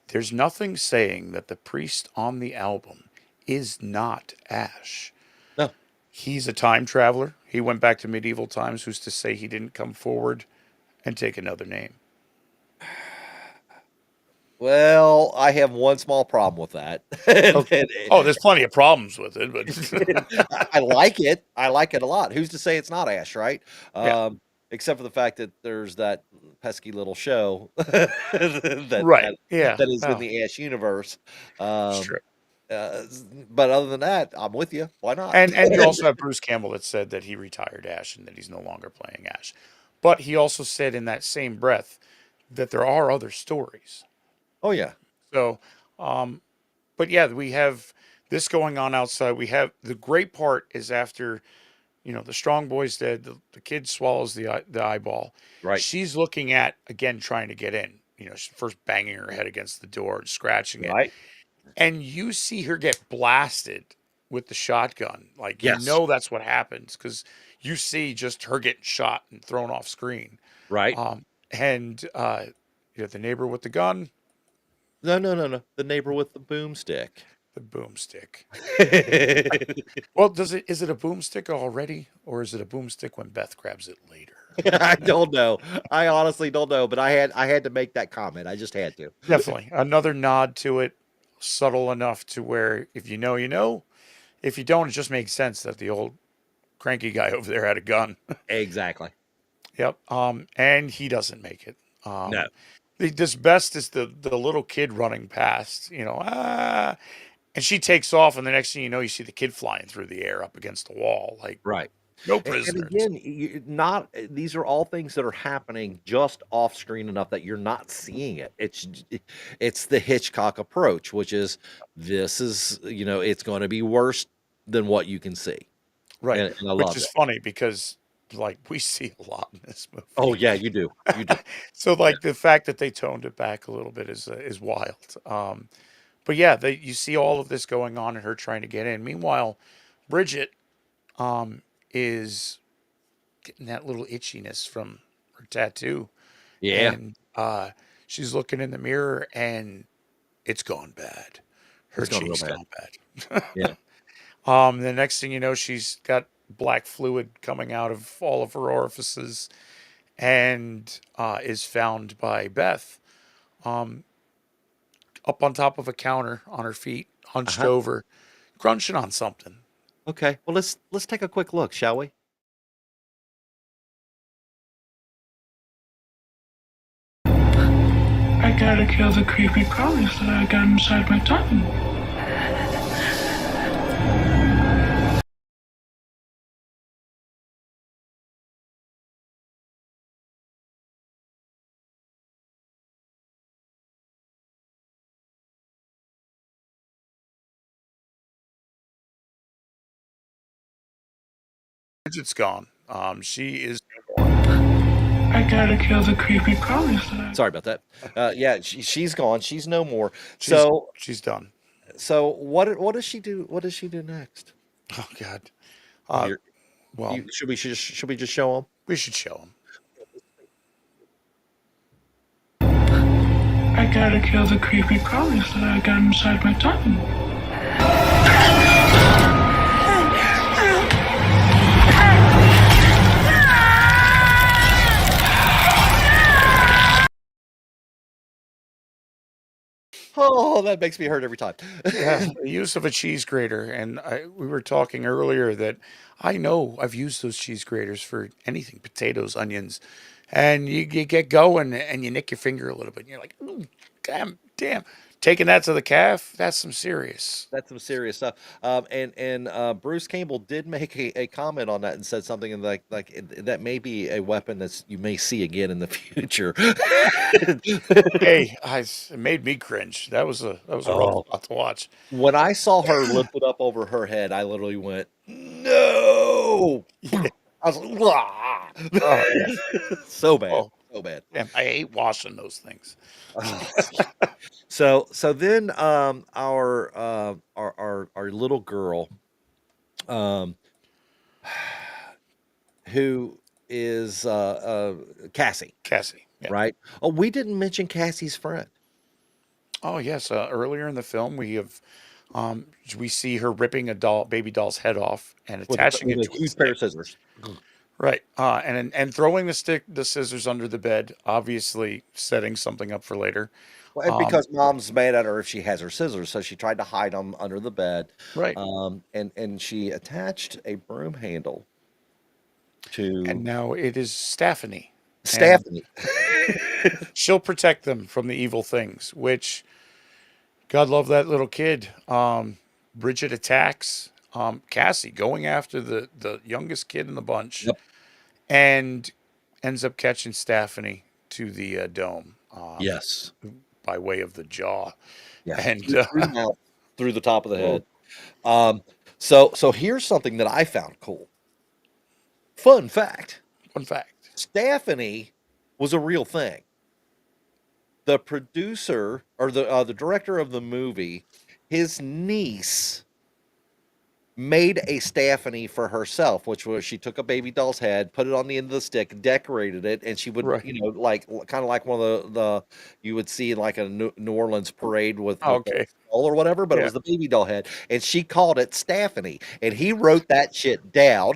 there's nothing saying that the priest on the album is not Ash. No. He's a time traveler. He went back to medieval times. Who's to say he didn't come forward and take another name? Well, I have one small problem with that. Okay. Oh, there's plenty of problems with it, but I like it. I like it a lot. Who's to say it's not Ash, right? yeah. Except for the fact that there's that pesky little show that Right. that Yeah. that is in Well, the Ash universe. it's Um, true. but other than that, I'm with you. Why not? And you also have Bruce Campbell that said that he retired Ash and that he's no longer playing Ash. But he also said in that same breath that there are other stories. Oh yeah, So, but yeah, we have this going on outside. We have the great part is after, the strong boy's dead, the kid swallows the eyeball. right. She's looking at, again, trying to get in. She's first banging her head against the door and scratching it. Right. And you see her get blasted with the shotgun. Like, Yes. that's what happens because you see just her getting shot and thrown off screen. Right. And the neighbor with the gun, No, no, no, no. The neighbor with the boomstick. the boomstick. Well, is it a boomstick already, or is it a boomstick when Beth grabs it later? I don't know. I honestly don't know, but I had to make that comment. I just had to. Definitely another nod to it, subtle enough to where if you know, you know. If you don't, it just makes sense that the old cranky guy over there had a gun. Exactly. Yep. And he doesn't make it. No. This best is the little kid running past, and she takes off, and the next thing you know, you see the kid flying through the air up against the wall, like Right. no And prisoners. again, not these are all things that are happening just off screen enough that you're not seeing it. It's the Hitchcock approach, which is this is it's going to be worse than what you can see, Right. and I Which love is it. funny because like we see a lot in this Oh movie. yeah, you do. So Yeah. like the fact that they toned it back a little bit is wild. But yeah, you see all of this going on and her trying to get in. Meanwhile, Bridget is getting that little itchiness from her tattoo, Yeah, and she's looking in the mirror and it's gone bad. Her it's gone real cheek's bad. gone bad. Yeah, The next thing you know, she's got black fluid coming out of all of her orifices, and is found by Beth up on top of a counter on her feet, hunched uh-huh. over, crunching on something. Okay, well let's take a quick look, shall we? I gotta kill the creepy crawlies that I got inside my tummy. Bridget's gone. She is I gotta kill the creepy crawlies that I. Sorry about that. Yeah, she's gone. She's no more. she's So she's done. what does she do? What does she do next? Oh God. Oh, Uh, well, should we just show them? we should show him. I gotta kill the creepy crawlies that I got inside my tummy. Oh, that makes me hurt every time. Yeah, the use of a cheese grater, and we were talking earlier that I know I've used those cheese graters for anything, potatoes, onions, and you get going and you nick your finger a little bit, and you're like, "Ooh, damn, taking that to the calf, that's some serious." That's some serious stuff. And Bruce Campbell did make a comment on that and said something that may be a weapon that you may see again in the future. Hey, it made me cringe. That was a rough Oh, spot to watch. when I saw her lift it up over her head, I literally went, "No!" Yeah. I was like, "Wah!" Oh yeah. So bad, Oh, so bad. damn, I hate washing those things. Oh, so then our little girl um who is Cassie, Cassie. Yeah. right? Oh, we didn't mention Cassie's friend Oh yes. Earlier in the film, we see her ripping a baby doll's head off and attaching with it a to a huge pair stick. of scissors. Right. And throwing the scissors under the bed, obviously setting something up for later. Well, and Um, because mom's mad at her if she has her scissors, so she tried to hide them under the bed, right. and she attached a broom handle And to now it is Stephanie, and Stephanie. she'll protect them from the evil things. Which God love that little kid. Bridget attacks Cassie, going after the youngest kid in the bunch, Yep. and ends up catching Stephanie to the dome Yes. by way of the jaw. Yeah. And Through the mouth, through the top of the oh, head. So here's something that I found cool. Fun fact: fun fact. Stephanie was a real thing. The producer or the director of the movie, his niece made a Stephanie for herself, which was she took a baby doll's head, put it on the end of the stick, decorated it, and she would, Right. like kind of like one of the you would see in like a New Orleans parade with the Okay. skull or whatever, but it Yeah. was the baby doll head, and she called it Stephanie, and he wrote that shit down.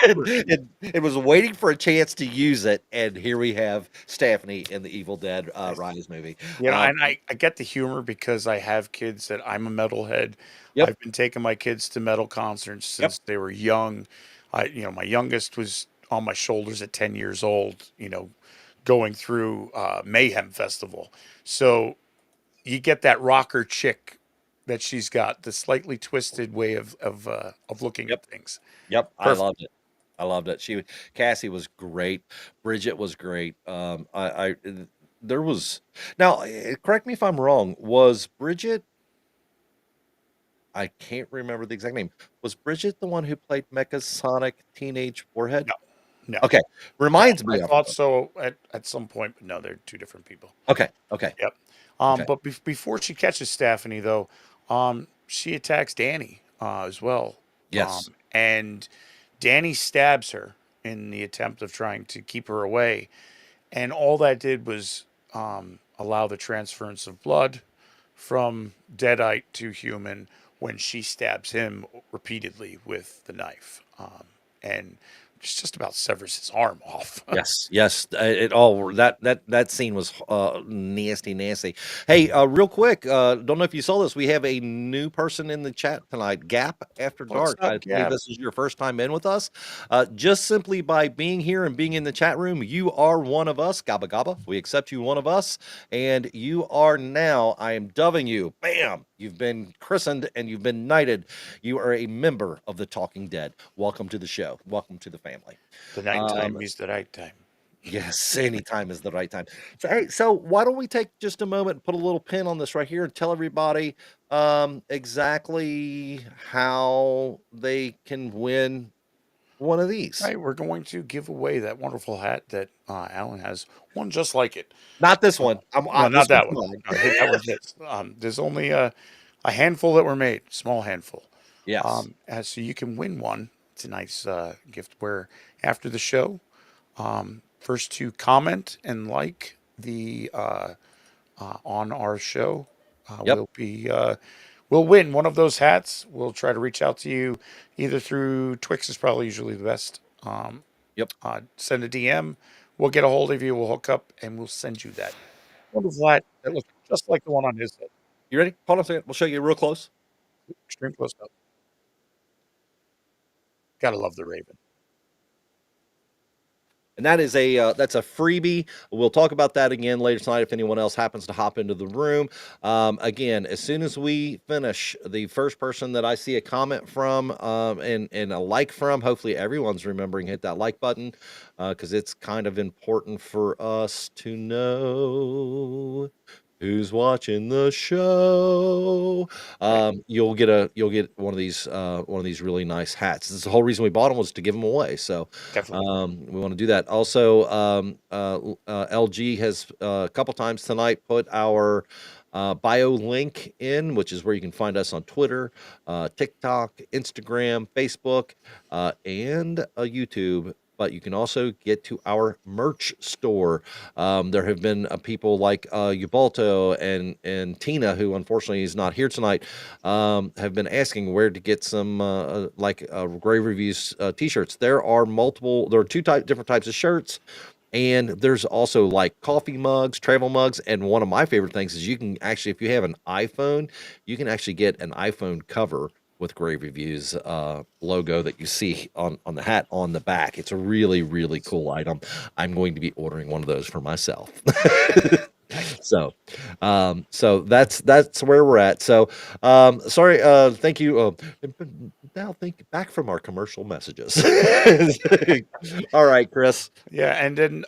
and it was waiting for a chance to use it, and here we have Stephanie in the Evil Dead Rise movie. Um, And I get the humor because I have kids that I'm a metalhead. yep, I've been taking my kids to metal concerts yep, since they were young. My youngest was on my shoulders at 10 years old, going through Mayhem Festival. So you get that rocker chick that she's got, the slightly twisted way of looking Yep. at things. Yep. I Perfect. loved it. I loved it. Cassie was great. Bridget was great. There was now. Correct me if I'm wrong. Was Bridget? I can't remember the exact name. Was Bridget the one who played Mecha's Sonic Teenage Warhead? No, no, Okay, no. reminds I me of thought her. so at some point, but no, they're two different people. Okay, okay, Yep. okay. But before she catches Stephanie, though, she attacks Danny as well. Yes, And Danny stabs her in the attempt of trying to keep her away. And all that did was allow the transference of blood from Deadite to human when she stabs him repeatedly with the knife. And just about severs his arm off. yes, yes. It all that scene was nasty, nasty. Hey, real quick, don't know if you saw this. We have a new person in the chat tonight. Gap After What's Dark. up, I believe Gap? this is your first time in with us. Just simply by being here and being in the chat room, you are one of us. Gabba gabba. We accept you, one of us, and you are now. I am dubbing you. Bam! You've been christened and you've been knighted. You are a member of the Talking Dead. Welcome to the show. Welcome to the family. The night Um, time is the right time. yes, any time is the right time. So, hey, so why don't we take just a moment and put a little pin on this right here and tell everybody exactly how they can win one of these. Right, we're going to give away that wonderful hat that Alan has, one just like it. Not this Uh, one. no, This not one's that one. mine. No, that one's his. There's only a handful that were made, small handful. Yes. So you can win one. It's a nice gift where after the show, first to comment and like the on our show, Yep. we'll win one of those hats. We'll try to reach out to you either through Twix is probably usually the best. Yep. Send a DM. We'll get a hold of you. We'll hook up and we'll send you that wonderful hat that looks just like the one on his head. You ready? Hold on a second. We'll show you real close. Extreme close up. Gotta love the Raven. And that is that's a freebie. We'll talk about that again later tonight if anyone else happens to hop into the room. Again, as soon as we finish, the first person that I see a comment from and a like from, hopefully everyone's remembering hit that like button because it's kind of important for us to know who's watching the show. Right. You'll get one of these really nice hats. This is the whole reason we bought them was to give them away. So Definitely. we want to do that. Also, LG has a couple times tonight put our bio link in, which is where you can find us on Twitter, TikTok, Instagram, Facebook, and YouTube. But you can also get to our merch store. There have been people like Ubalto and Tina, who unfortunately is not here tonight, have been asking where to get some Grave Reviews t-shirts. There are different types of shirts. And there's also like coffee mugs, travel mugs, and one of my favorite things is you can actually, if you have an iPhone, you can actually get an iPhone cover with Grave Reviews logo that you see on the hat on the back. It's a really, really cool item. I'm going to be ordering one of those for myself. So, so that's where we're at. So, sorry, thank you. Now think back from our commercial messages. All right, Chris. Yeah, and then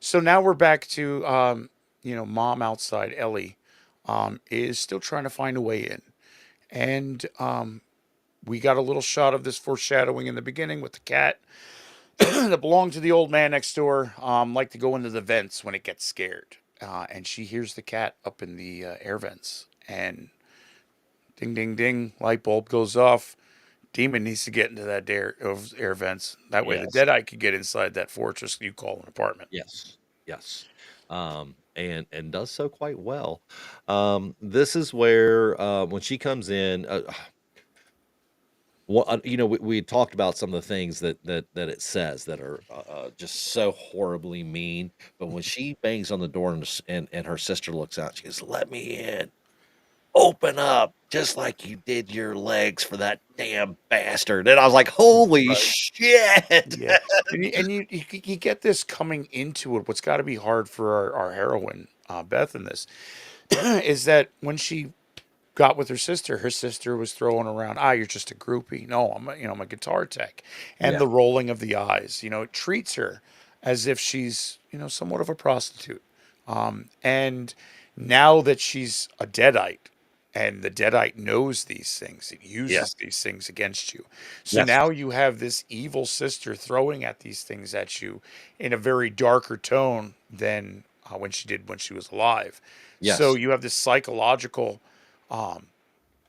so now we're back to mom outside Ellie is still trying to find a way in. And we got a little shot of this foreshadowing in the beginning with the cat that belonged to the old man next door. Like to go into the vents when it gets scared, and she hears the cat up in the air vents, and ding, ding, ding, light bulb goes off. Demon needs to get into that air vents. That way, the Yes. Deadeye could get inside that fortress you call an apartment. Yes. Yes. And does so quite well. This is where when she comes in, we talked about some of the things that it says that are just so horribly mean. But when she bangs on the door and her sister looks out, she goes, "Let me in." open up just like you did your legs for that damn bastard. And I was like, holy Right. shit. Yeah. And you get this coming into it. What's got to be hard for our heroine, Beth, in this, is that when she got with her sister was throwing around, you're just a groupie. No, I'm a guitar tech. And Yeah. the rolling of the eyes, it treats her as if she's, somewhat of a prostitute. And now that she's a deadite and the deadite knows these things, it uses Yes. these things against you. So Yes. now you have this evil sister throwing at these things at you in a very darker tone than when she did when she was alive. So Yes. you have this psychological, um,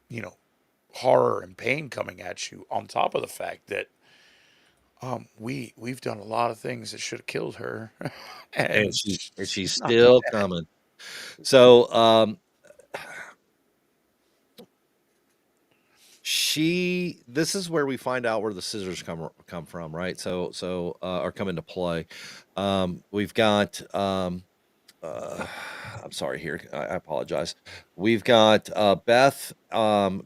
you know, horror and pain coming at you on top of the fact that we've done a lot of things that should have killed her, And and she's she's not still coming. So this is where we find out where the scissors come from, right? Or come into play. We've got I'm sorry here. I apologize. We've got Beth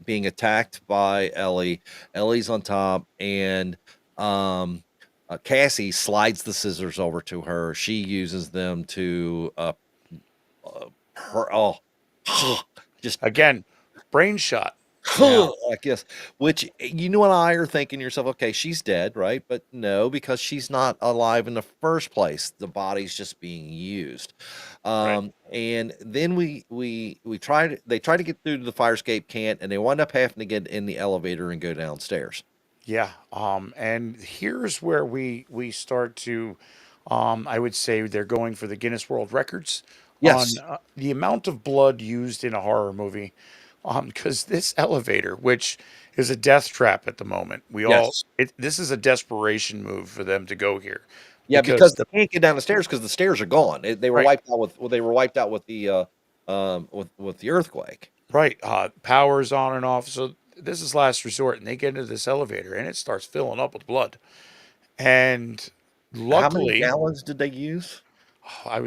being attacked by Ellie. Ellie's on top, and Cassie slides the scissors over to her. She uses them to oh, just again brain shot. Yeah, I guess, which you know and I are thinking to yourself, okay, she's dead, right? But no, because she's not alive in the first place. The body's just being used. right. And then we they try to get through to the fire escape, can't, and they wind up having to get in the elevator and go downstairs. Yeah. And here's where we start to, I would say they're going for the Guinness World Records on Yes, the amount of blood used in a horror movie. Because this elevator, which is a death trap at the moment, yes. this is a desperation move for them to go here, Yeah, because because the they can't get down the stairs because the stairs are gone. They were right, wiped out with they were wiped out with the with the earthquake. right, power's on and off. So this is last resort, and they get into this elevator, and it starts filling up with blood. And How many luckily, gallons did they use? I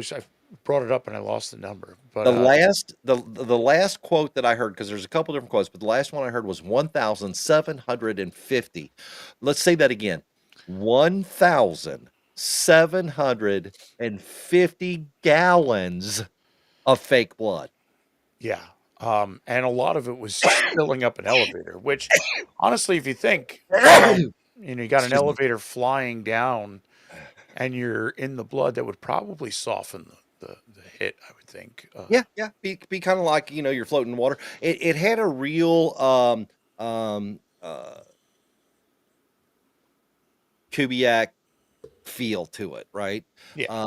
brought it up and I lost the number, but The last quote that I heard, because there's a couple different quotes, but the last one I heard was 1,750. Let's say that again. 1,750 gallons of fake blood. yeah. And a lot of it was just filling up an elevator, which honestly, if you think, you got an Excuse me. elevator flying down and you're in the blood, that would probably soften the hit, I would think. Yeah, yeah. Be kind of like, you're floating in water. It had a real um uh Kubiak feel to it, right? Yeah.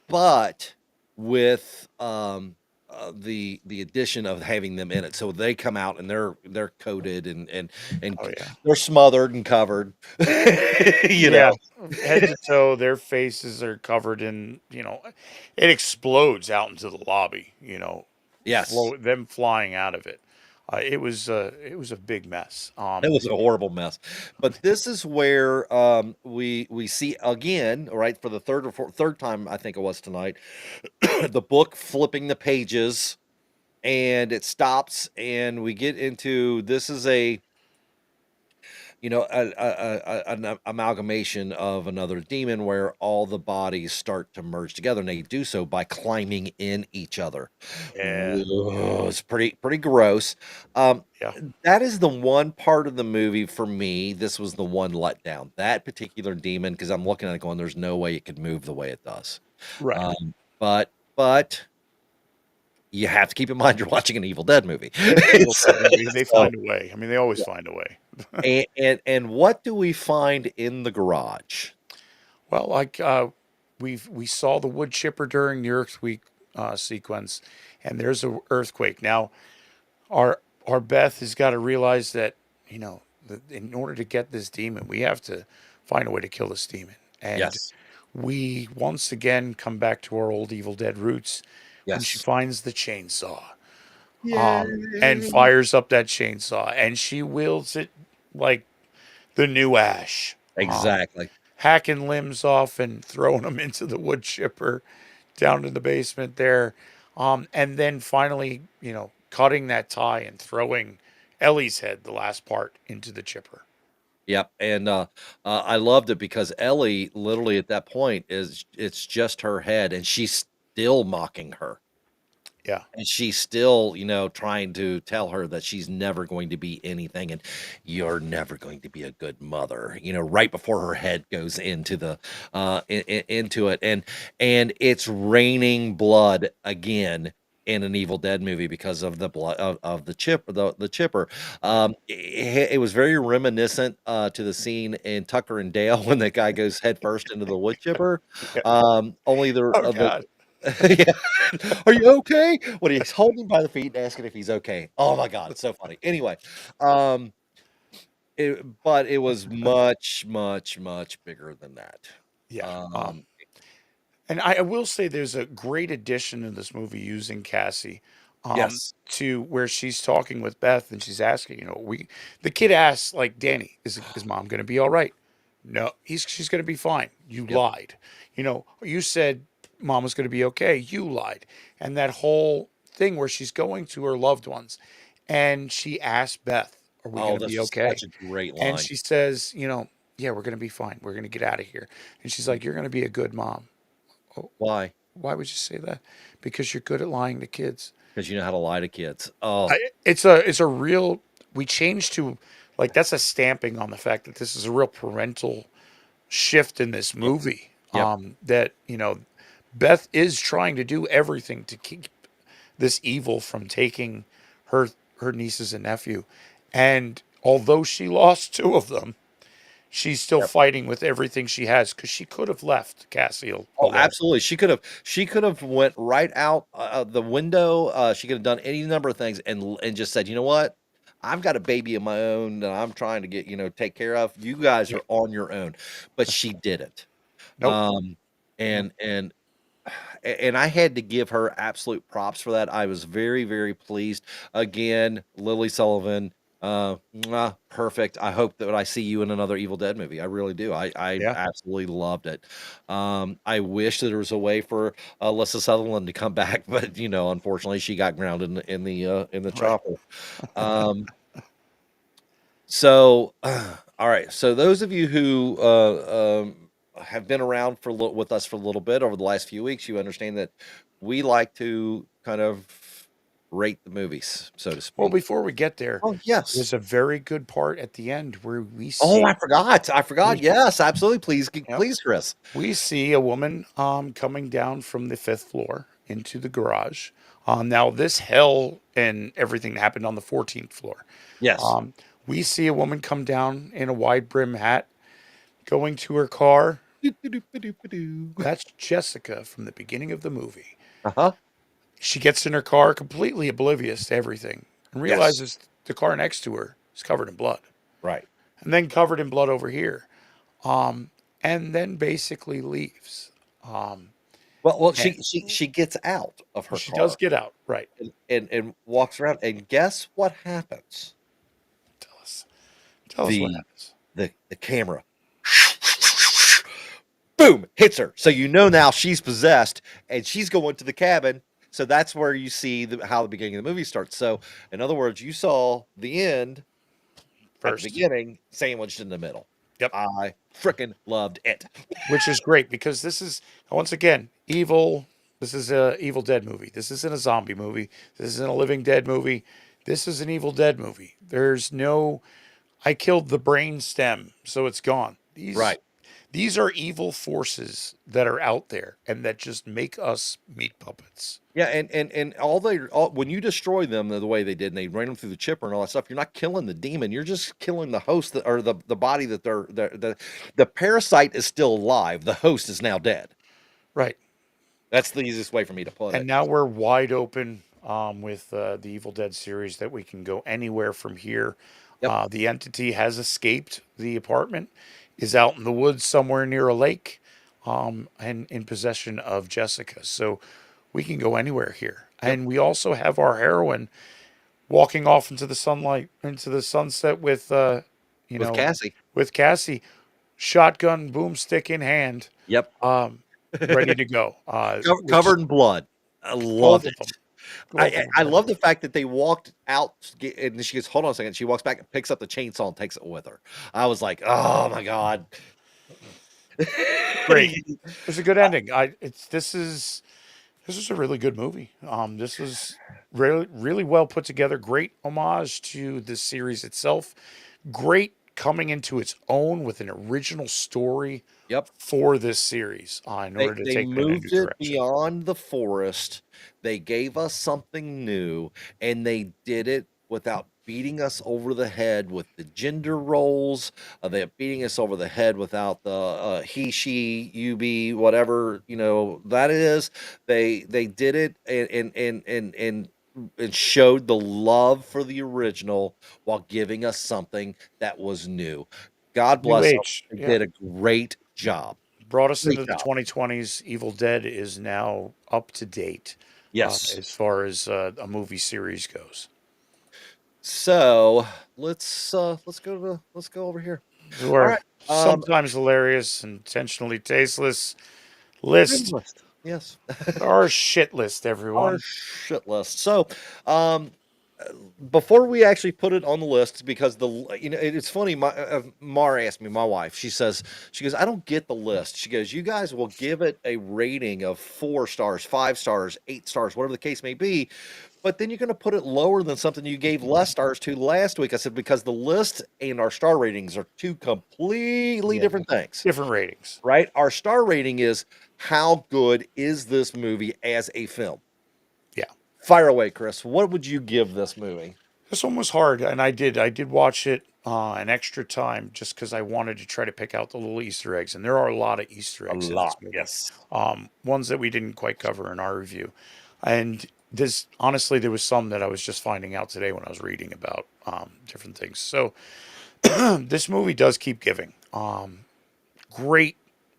But with the addition of having them in it, so they come out and they're coated and Oh, yeah. they're smothered and covered, you Yeah. know. Head to toe, their faces are covered in, it explodes out into the lobby, Yes, them flying out of it. It was a big mess. it was a horrible mess. But this is where we see again, right, for the third time I think it was tonight, the book flipping the pages and it stops and we get into this is a an amalgamation of another demon where all the bodies start to merge together, and they do so by climbing in each other. Yeah. Ugh, it's pretty gross. Um, Yeah. that is the one part of the movie for me. This was the one letdown. That particular demon, because I'm looking at it going, "There's no way it could move the way it does." Right. But you have to keep in mind you're watching an Evil Dead movie. Evil So, Dead movie, they so find a way. I mean, they always find a way. and what do we find in the garage? Well, like we saw the wood chipper during the earthquake sequence, and there's a earthquake. Now, our Beth has got to realize that that in order to get this demon, we have to find a way to kill this demon. And Yes. we once again come back to our old Evil Dead roots when she Yes. finds the chainsaw, and Yay. fires up that chainsaw, and she wields it like the new Ash. Exactly. Hacking limbs off and throwing them into the wood chipper down in the basement there. And then finally, cutting that tie and throwing Ellie's head, the last part, into the chipper. Yep, and, I loved it because Ellie literally at that point is it's just her head, and she's still mocking her. Yeah. And she's still, trying to tell her that she's never going to be anything, and you're never going to be a good mother, right before her head goes into the into it. And it's raining blood again in an Evil Dead movie because of the blood of the chipper. It was very reminiscent to the scene in Tucker and Dale when that guy goes head first into the wood chipper. Yeah. Only Oh God. yeah. Are you okay? When he's holding him by the feet and asking if he's okay. Oh my god, it's so funny. Anyway, um, but it was much, much, much bigger than that. Yeah. Um, And I will say there's a great addition in this movie using Cassie, yes. to where she's talking with Beth and she's asking, the kid asks like, Danny, is mom going to be all right? No, she's going to be fine. You Yep. lied. You said mom was going to be okay. You lied. And that whole thing where she's going to her loved ones and she asked Beth, are we going Oh, to this be was okay? such a great And line. she says, yeah, we're going to be fine. We're going to get out of here. And she's like, you're going to be a good mom. Oh, Why? why would you say that? Because you're good at lying to kids. Because you know how to lie to kids. Oh, It's a real. We changed to like that's a stamping on the fact that this is a real parental shift in this yep, movie. yep. That Beth is trying to do everything to keep this evil from taking her her nieces and nephew, and although she lost two of them, she's still fighting with everything she has because she could have left Cassie Oh, alone. absolutely. She could have went right out the window. She could have done any number of things and just said, you know what? I've got a baby of my own that I'm trying to get, take care of. You guys Yep. are on your own. But she didn't. Nope. Um, Nope. and I had to give her absolute props for that. I was very, very pleased. Again, Lily Sullivan, perfect. I hope that I see you in another Evil Dead movie. I really do. I Yeah. absolutely loved it. I wish that there was a way for Alyssa Sutherland to come back, but unfortunately, she got grounded in the Right. chopper. Um, so, all right. So those of you who have been around with us for a little bit over the last few weeks, you understand that we like to kind of rate the movies, so to Well, speak. before we get there, Oh yes. there's a very good part at the end where Oh, I forgot. I forgot. we, Yes, absolutely. Please, yep, please, Chris. we see a woman coming down from the fifth floor into the garage. Now this hell and everything that happened on the 14th floor. Yes. Um, we see a woman come down in a wide brim hat, going to her car. That's Jessica from the beginning of the movie. Uh huh. She gets in her car completely oblivious to everything and Yes. realizes the car next to her is covered in blood Right. and then covered in blood over here. Um, and then basically leaves. Um, Well, and she gets out of her she does car get out. Right. and walks around, and guess what happens? Tell us. Tell us what The happens. the camera boom hits her, so now she's possessed, and she's going to the cabin. So that's where you see how the beginning of the movie starts. So, in other words, you saw the end at the First. beginning, sandwiched in the middle. Yep. I freaking loved it. Which is great because this is, once again, evil. This is a Evil Dead movie. This isn't a zombie movie. This isn't a Living Dead movie. This is an Evil Dead movie. There's no, I killed the brain stem, so it's gone. These Right. these are evil forces that are out there and that just make us meat puppets. Yeah, and when you destroy them the way they did, and they ran them through the chipper and all that stuff, you're not killing the demon. You're just killing the host or the body that the parasite is still alive. The host is now dead. Right. That's the easiest way for me to put And it. now we're wide open with the Evil Dead series that we can go anywhere from here. Yep. The entity has escaped the apartment, is out in the woods somewhere near a lake, and in possession of Jessica. So we can go anywhere here. Yep. And we also have our heroine walking off into the sunlight, into the sunset with, With Cassie. with Cassie, shotgun, boomstick in hand, Yep. um, ready to go. Covered in blood. I Both loved of it. them. I love the fact that they walked out and she goes, "Hold on a second." She walks back and picks up the chainsaw and takes it with her. I was like, "Oh my god." Great. It's a good ending. This is a really good movie. This was really well put together. Great homage to the series itself. Great coming into its own with an original story Yep. for this series in They order to they take it in a new moved it direction. beyond the forest. They gave us something new, and they did it without beating us over the head with the gender roles. They're beating us over the head without the he, she, you, be, whatever that is. They did it and showed the love for the original while giving us something that was new. God New bless them. age, They yeah. did a great job. Brought us Great into the job. 2020s. Evil Dead is now up to date Yes. as far as a movie series goes. So let's go over here. Who All are right. sometimes hilarious, intentionally tasteless list. List. Yes. Our shit list, Our everyone. shit list. So, um, before we actually put it on the list, because it's funny. Mar asked me, my wife. She goes, I don't get the list. She goes, you guys will give it a rating of 4 stars, 5 stars, 8 stars, whatever the case may be. But then you're going to put it lower than something you gave less stars to last week. I said, because the list and our star ratings are two completely Yeah, different things, different ratings. right? Our star rating is how good is this movie as a film? Yeah, Fire away, Chris. What would you give this movie? this one was hard, and I did watch it an extra time just because I wanted to try to pick out the little Easter eggs, and there are a lot of Easter A eggs in this lot, movie. yes. Ones that we didn't quite cover in our review, and this honestly there was some that I was just finding out today when I was reading about different things. So this movie does keep giving. Great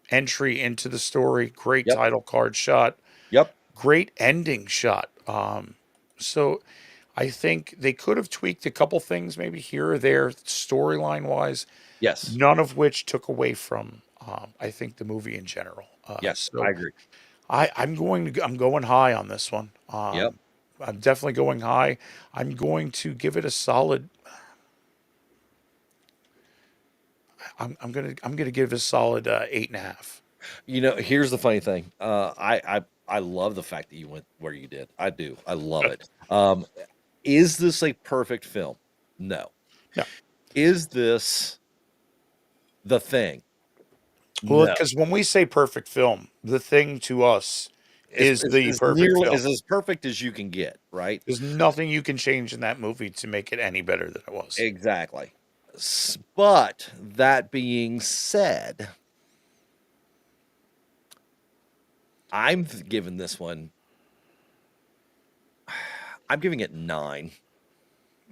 entry into the story, great Yep, title card shot, yep, great ending shot. So I think they could have tweaked a couple things maybe here or there storyline wise, yes, none of which took away from I think the movie in general. yes. I So agree. I'm going high on this one. Yep. I'm definitely going high. I'm going to give it a solid. I'm gonna give it a solid 8.5. Here's the funny thing. I love the fact that you went where you did. I do. I love it. Is this a perfect film? No. No, Is this the thing? well, No. because when we say perfect film, the thing to us is the perfect film. Is as perfect as you can get, right? There's nothing you can change in that movie to make it any better than it was. Exactly. But that being said, giving this one. I'm giving it 9.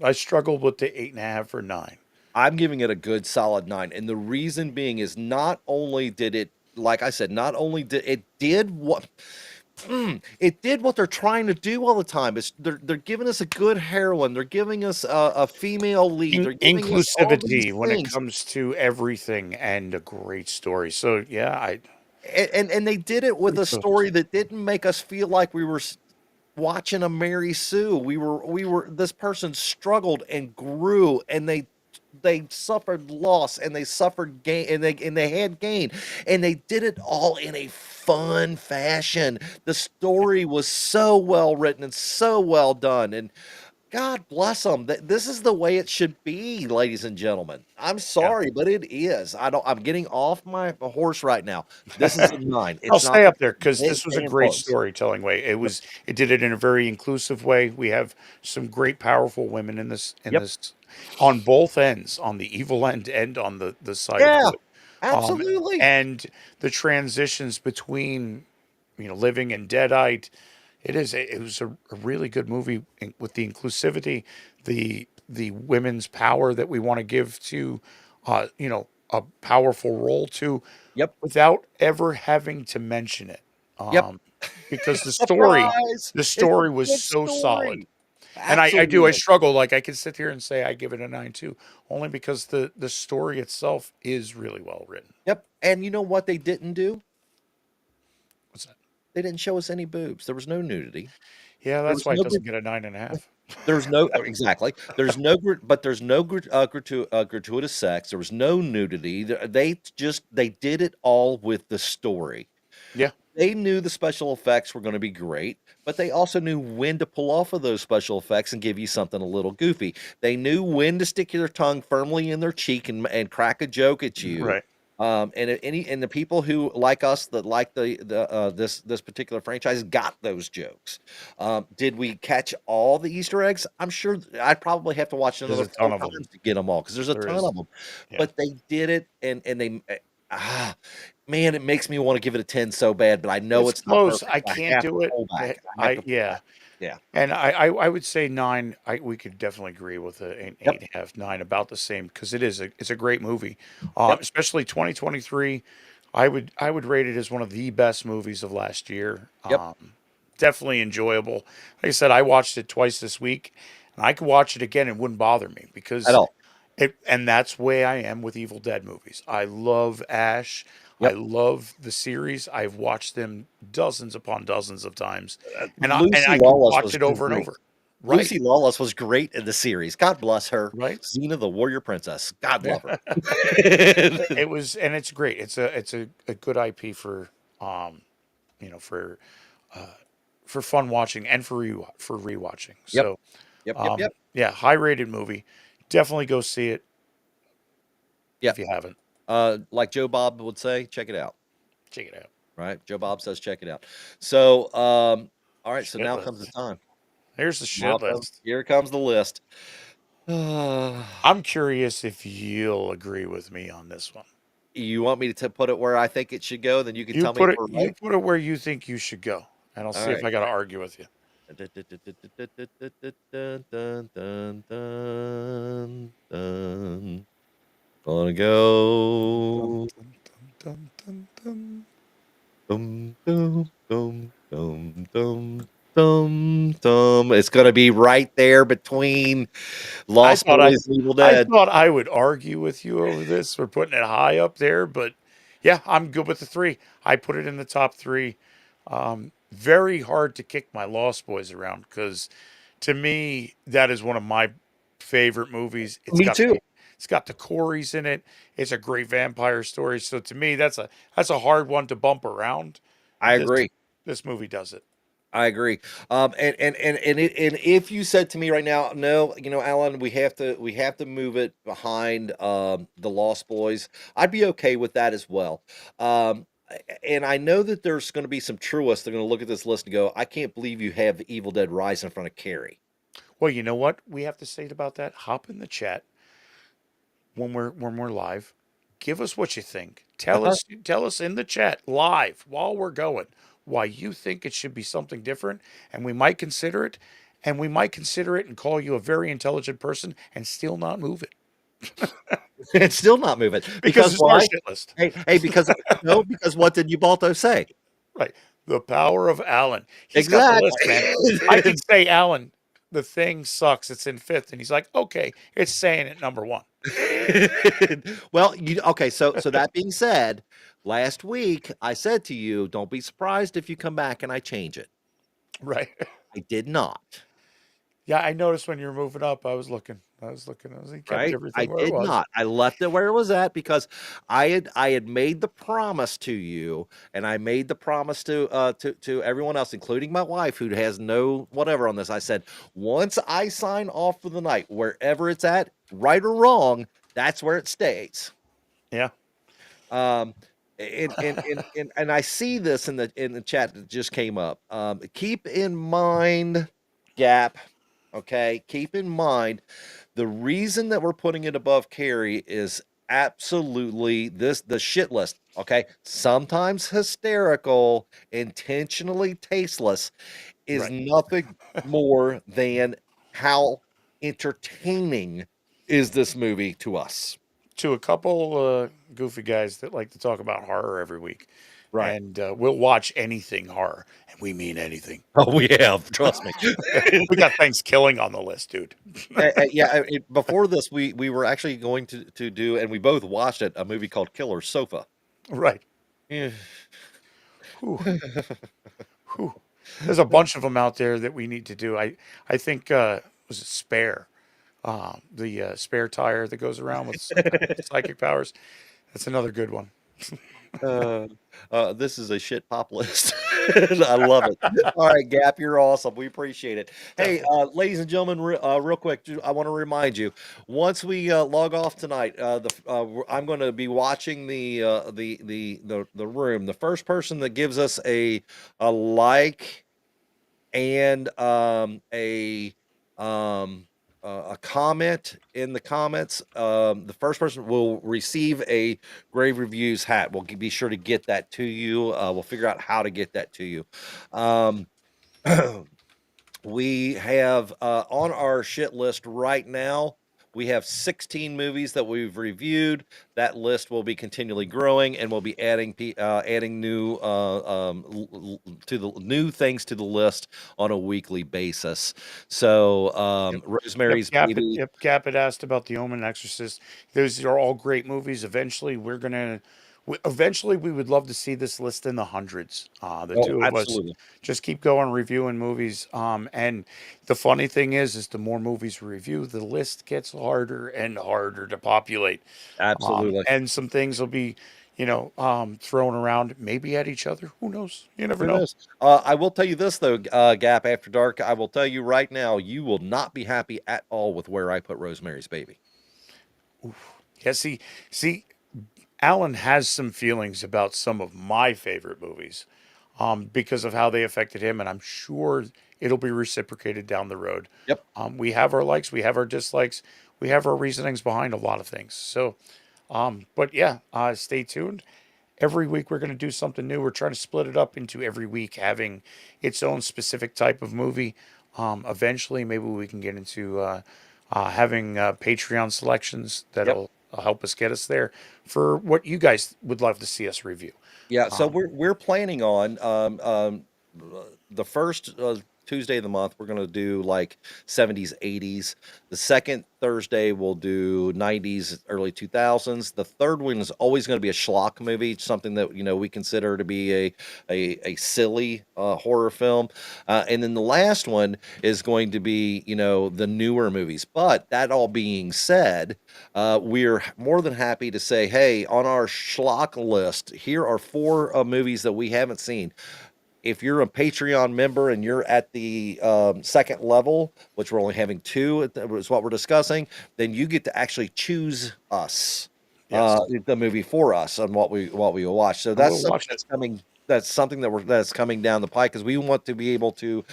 I struggled with the 8.5 or 9. I'm giving it a good solid 9. And the reason being is not only did it, like I said, not only did it did what it did what they're trying to do all the time. They're giving us a good heroine. They're giving us a female lead. They're giving us all these Inclusivity when it things. comes to everything and a great story. So yeah, I And they did it with pretty a close. story that didn't make us feel like we were watching a Mary Sue. We were this person struggled and grew, and they suffered loss, and they suffered gain, and they had gain, and they did it all in a fun fashion. The story was so well written and so well done, and God bless them. This is the way it should be, ladies and gentlemen. I'm Yeah. sorry, but it is. I'm getting off my horse right now. This is a 9. I'll It's not stay up there because it this was a ain't great close. storytelling way. It did it in a very inclusive way. We have some great powerful women in Yep. this on both ends, on the evil end and on the side of Yeah. good. Um, Absolutely. and the transitions between living and deadite. It was a really good movie with the inclusivity, the women's power that we want to give to a powerful role to Yep. without ever having to mention it. Yep. Um, because Surprise! the It's a story was good so solid. story. And I Absolutely. struggle. Like I could sit here and say I give it a 9 too, only because the story itself is really well written. Yep, and you know what they didn't do? What's that? They didn't show us any boobs. There was no nudity. Yeah, There that's was why it no doesn't get a 9.5. There's no exactly. There's no gratuitous sex. There was no nudity. They did it all with the story. Yeah, They knew the special effects were gonna be great, but they also knew when to pull off of those special effects and give you something a little goofy. They knew when to stick their tongue firmly in their cheek and crack a joke at you. right. And the people who like us that like this particular franchise got those jokes. Did we catch all the Easter eggs? I'm sure I'd probably have to watch it There's another a ton 4 of them. times to get them all because there's a There ton is. of them. Yeah. But they did it, and ah, man, it makes me wanna give it a 10 so bad, but I know It's it's not close. perfect, I so I can't have to do it. pull back. I have I to pull yeah. back. Yeah. And I would say 9. We could definitely agree with an Yep. 8.5, 9, about the same because it's a great movie. Yep. Especially 2023. I would rate it as one of the best movies of last year. Yep. Definitely enjoyable. Like I said, I watched it twice this week, and I could watch it again. It wouldn't bother me At because all. and that's the way I am with Evil Dead movies. I love Ash. I Yep. love the series. I've watched them dozens upon dozens of times, and Lucy I could Lawless watch was it over and great. over. Right, Lucy Lawless was great in the series. God bless her. right. Xena the Warrior Princess. God Yeah, love her. it was, and it's great. It's a good IP um you know for fun watching and for rewatching. Yep. So Yep. Yep. Yep. yeah, high rated movie. Definitely go see it if Yep. you haven't. Like Joe Bob would say, check it out. Check it out. Right? Joe Bob says check it out. So, all right, so Shit now comes the list. time. Here's the shit list. Here comes the list. I'm curious if you'll agree with me on this one. You want me to put it where I think it should go, then you can You tell me if put it we're you right? put it where you think you should go, and I'll All see if right. I got to argue with you. Gonna Dun, go. dun, dun, dun, dun. Dum, dum, dum, dum, dum, dum, dum. It's gonna be right there between I Lost thought I Boys and Evil I Dead. thought I would argue with you over this. We're putting it high up there, but yeah, I'm good with the 3. I put it in the top 3. Very hard to kick my Lost Boys around because to me that is one of my favorite movies. Me too. It's got the Corys in it. It's a great vampire story. So to me, that's a hard one to bump around. I This agree. this movie does it. I agree. And if you said to me right now, no, Alan, we have to move it behind the Lost Boys, I'd be okay with that as well. And I know that there's going to be some truists that are going to look at this list and go, I can't believe you have the Evil Dead Rise in front of Carrie. Well, you know what we have to say about that? Hop in the chat when we're live. Give us what you think. Uh-huh. Tell us in the chat live while we're going why you think it should be something different, and we might consider it, and call you a very intelligent person and still not move it It's still not moving because because it's our why? shit list. Hey, because no, because what did Ubaldo say? Right. The power of Alan. He's got the list, man. I Exactly. could say, Alan, the thing sucks. It's in fifth. And he's like, okay, it's saying it number one. Well, okay, so that being said, last week I said to you, don't be surprised if you come back and I change it. Right. I did not, Yeah, I noticed when you were moving up, I was looking. He kept right? I everything where it did was. not. I left it where it was at because I had made the promise to you, and I made the promise to everyone else, including my wife, who has no whatever on this. I said, once I sign off for the night, wherever it's at, right or wrong, that's where it stays. Yeah. Um, and I see this in the chat that just came up. Keep in mind, Gap. Okay, keep in mind the reason that we're putting it above Carrie is absolutely the shit list. Okay, sometimes hysterical, intentionally tasteless is Right. nothing more than how entertaining is this movie to us. To a couple goofy guys that like to talk about horror every week. Right. And we'll watch anything horror. And we mean anything. Oh, we have, trust me. We got things killing on the list, dude. Yeah, before this, we were actually going to do, and we both watched it, a movie called Killer Sofa. Right. Yeah. Whew. Whew. There's a bunch of them out there that we need to do. I think was it Spare, the spare tire that goes around with psychic powers. That's another good one. Uh, this is a shit pop list. I love it. All right, Gap, you're awesome. We appreciate it. Hey, Definitely. ladies and gentlemen, real quick, I want to remind you, once we log off tonight, I'm going to be watching the room. The first person that gives us a like and um, a comment in the comments. The first person will receive a Grave Reviews hat. We'll be sure to get that to you. We'll figure out how to get that to you. Um, we have on our shit list right now. We have 16 movies that we've reviewed. That list will be continually growing, and we'll be adding new to the new things to the list on a weekly basis. So, Yep. Yep. Rosemary's Baby. Gap had asked about The Omen, Exorcist. Those are all great movies. Eventually, we would love to see this list in the hundreds. The Oh, two of us absolutely, just keep going reviewing movies. And the funny thing is the more movies we review, the list gets harder and harder to populate. absolutely. And some things will be, thrown around maybe at each other. Who knows? You never Who know. knows? I will tell you this though, Gap After Dark. I will tell you right now, you will not be happy at all with where I put Rosemary's Baby. Yeah. See, Alan has some feelings about some of my favorite movies, because of how they affected him, and I'm sure it'll be reciprocated down the road. Yep. We have our likes, we have our dislikes, we have our reasonings behind a lot of things. So, but yeah, stay tuned. Every week we're going to do something new. We're trying to split it up into every week having its own specific type of movie. Eventually, maybe we can get into having Patreon selections Yep. that'll help us get us there for what you guys would love to see us review. Yeah, so Um, we're planning on the first Tuesday of the month we're gonna do like 70s, 80s. The second Thursday we'll do 90s, early 2000s. The third one is always going to be a schlock movie, something that we consider to be a silly horror film. And then the last one is going to be the newer movies. But that all being said, we're more than happy to say, hey, on our schlock list, here are four movies that we haven't seen. If you're a Patreon member and you're at the second level, which we're only having two, is what we're discussing, then you get to actually choose us, yes, the movie for us on what we will watch. So and that's we'll something watch it. that's coming. That's something that's coming down the pike because we want to be able to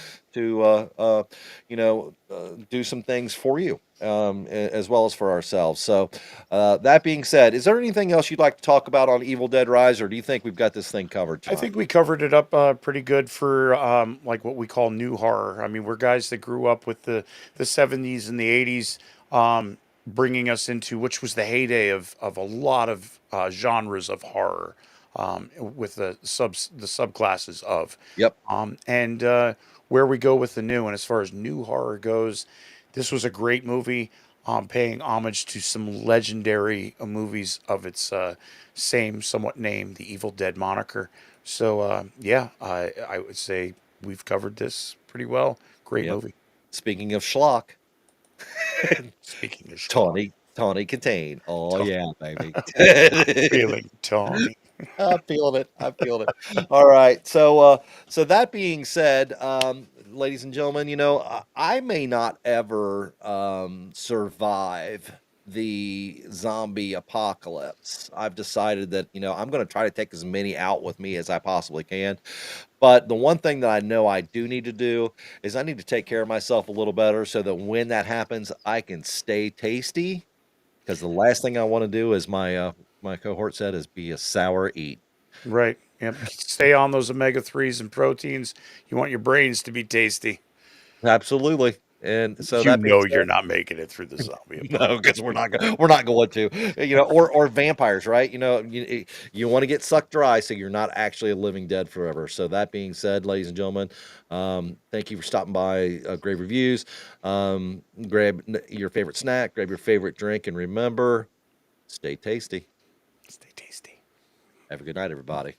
do some things for you as well as for ourselves. So that being said, is there anything else you'd like to talk about on Evil Dead Rise, or do you think we've got this thing covered I tonight? think we covered it up pretty good for like what we call new horror. I mean, we're guys that grew up with the 70s and the 80s, bringing us into which was the heyday of a lot of genres of horror, with the subclasses of, Yep. and where we go with the new. And as far as new horror goes, this was a great movie, paying homage to some legendary movies of its same somewhat name, the Evil Dead moniker. So yeah, I would say we've covered this pretty well. Great Yep. movie. Speaking of schlock, Speaking of schlock, Tawny Contain. Oh Tony, yeah, baby. feeling Tony. I feel it. I feel it. All right. So that being said, ladies and gentlemen, I may not ever survive the zombie apocalypse. I've decided that I'm going to try to take as many out with me as I possibly can. But the one thing that I know I do need to do is I need to take care of myself a little better so that when that happens, I can stay tasty. Because the last thing I want to do, as my cohort said, is be a sour eat. Right. Yep. Stay on those omega 3s and proteins. You want your brains to be tasty. Absolutely. And so You that being know you're said, not making it through the zombie no, apocalypse. because we're not going to, or vampires, right? You want to get sucked dry, so you're not actually a living dead forever. So that being said, ladies and gentlemen, thank you for stopping by Grave Reviews. Grab your favorite snack, grab your favorite drink, and remember, stay tasty. Stay tasty. Have a good night, everybody.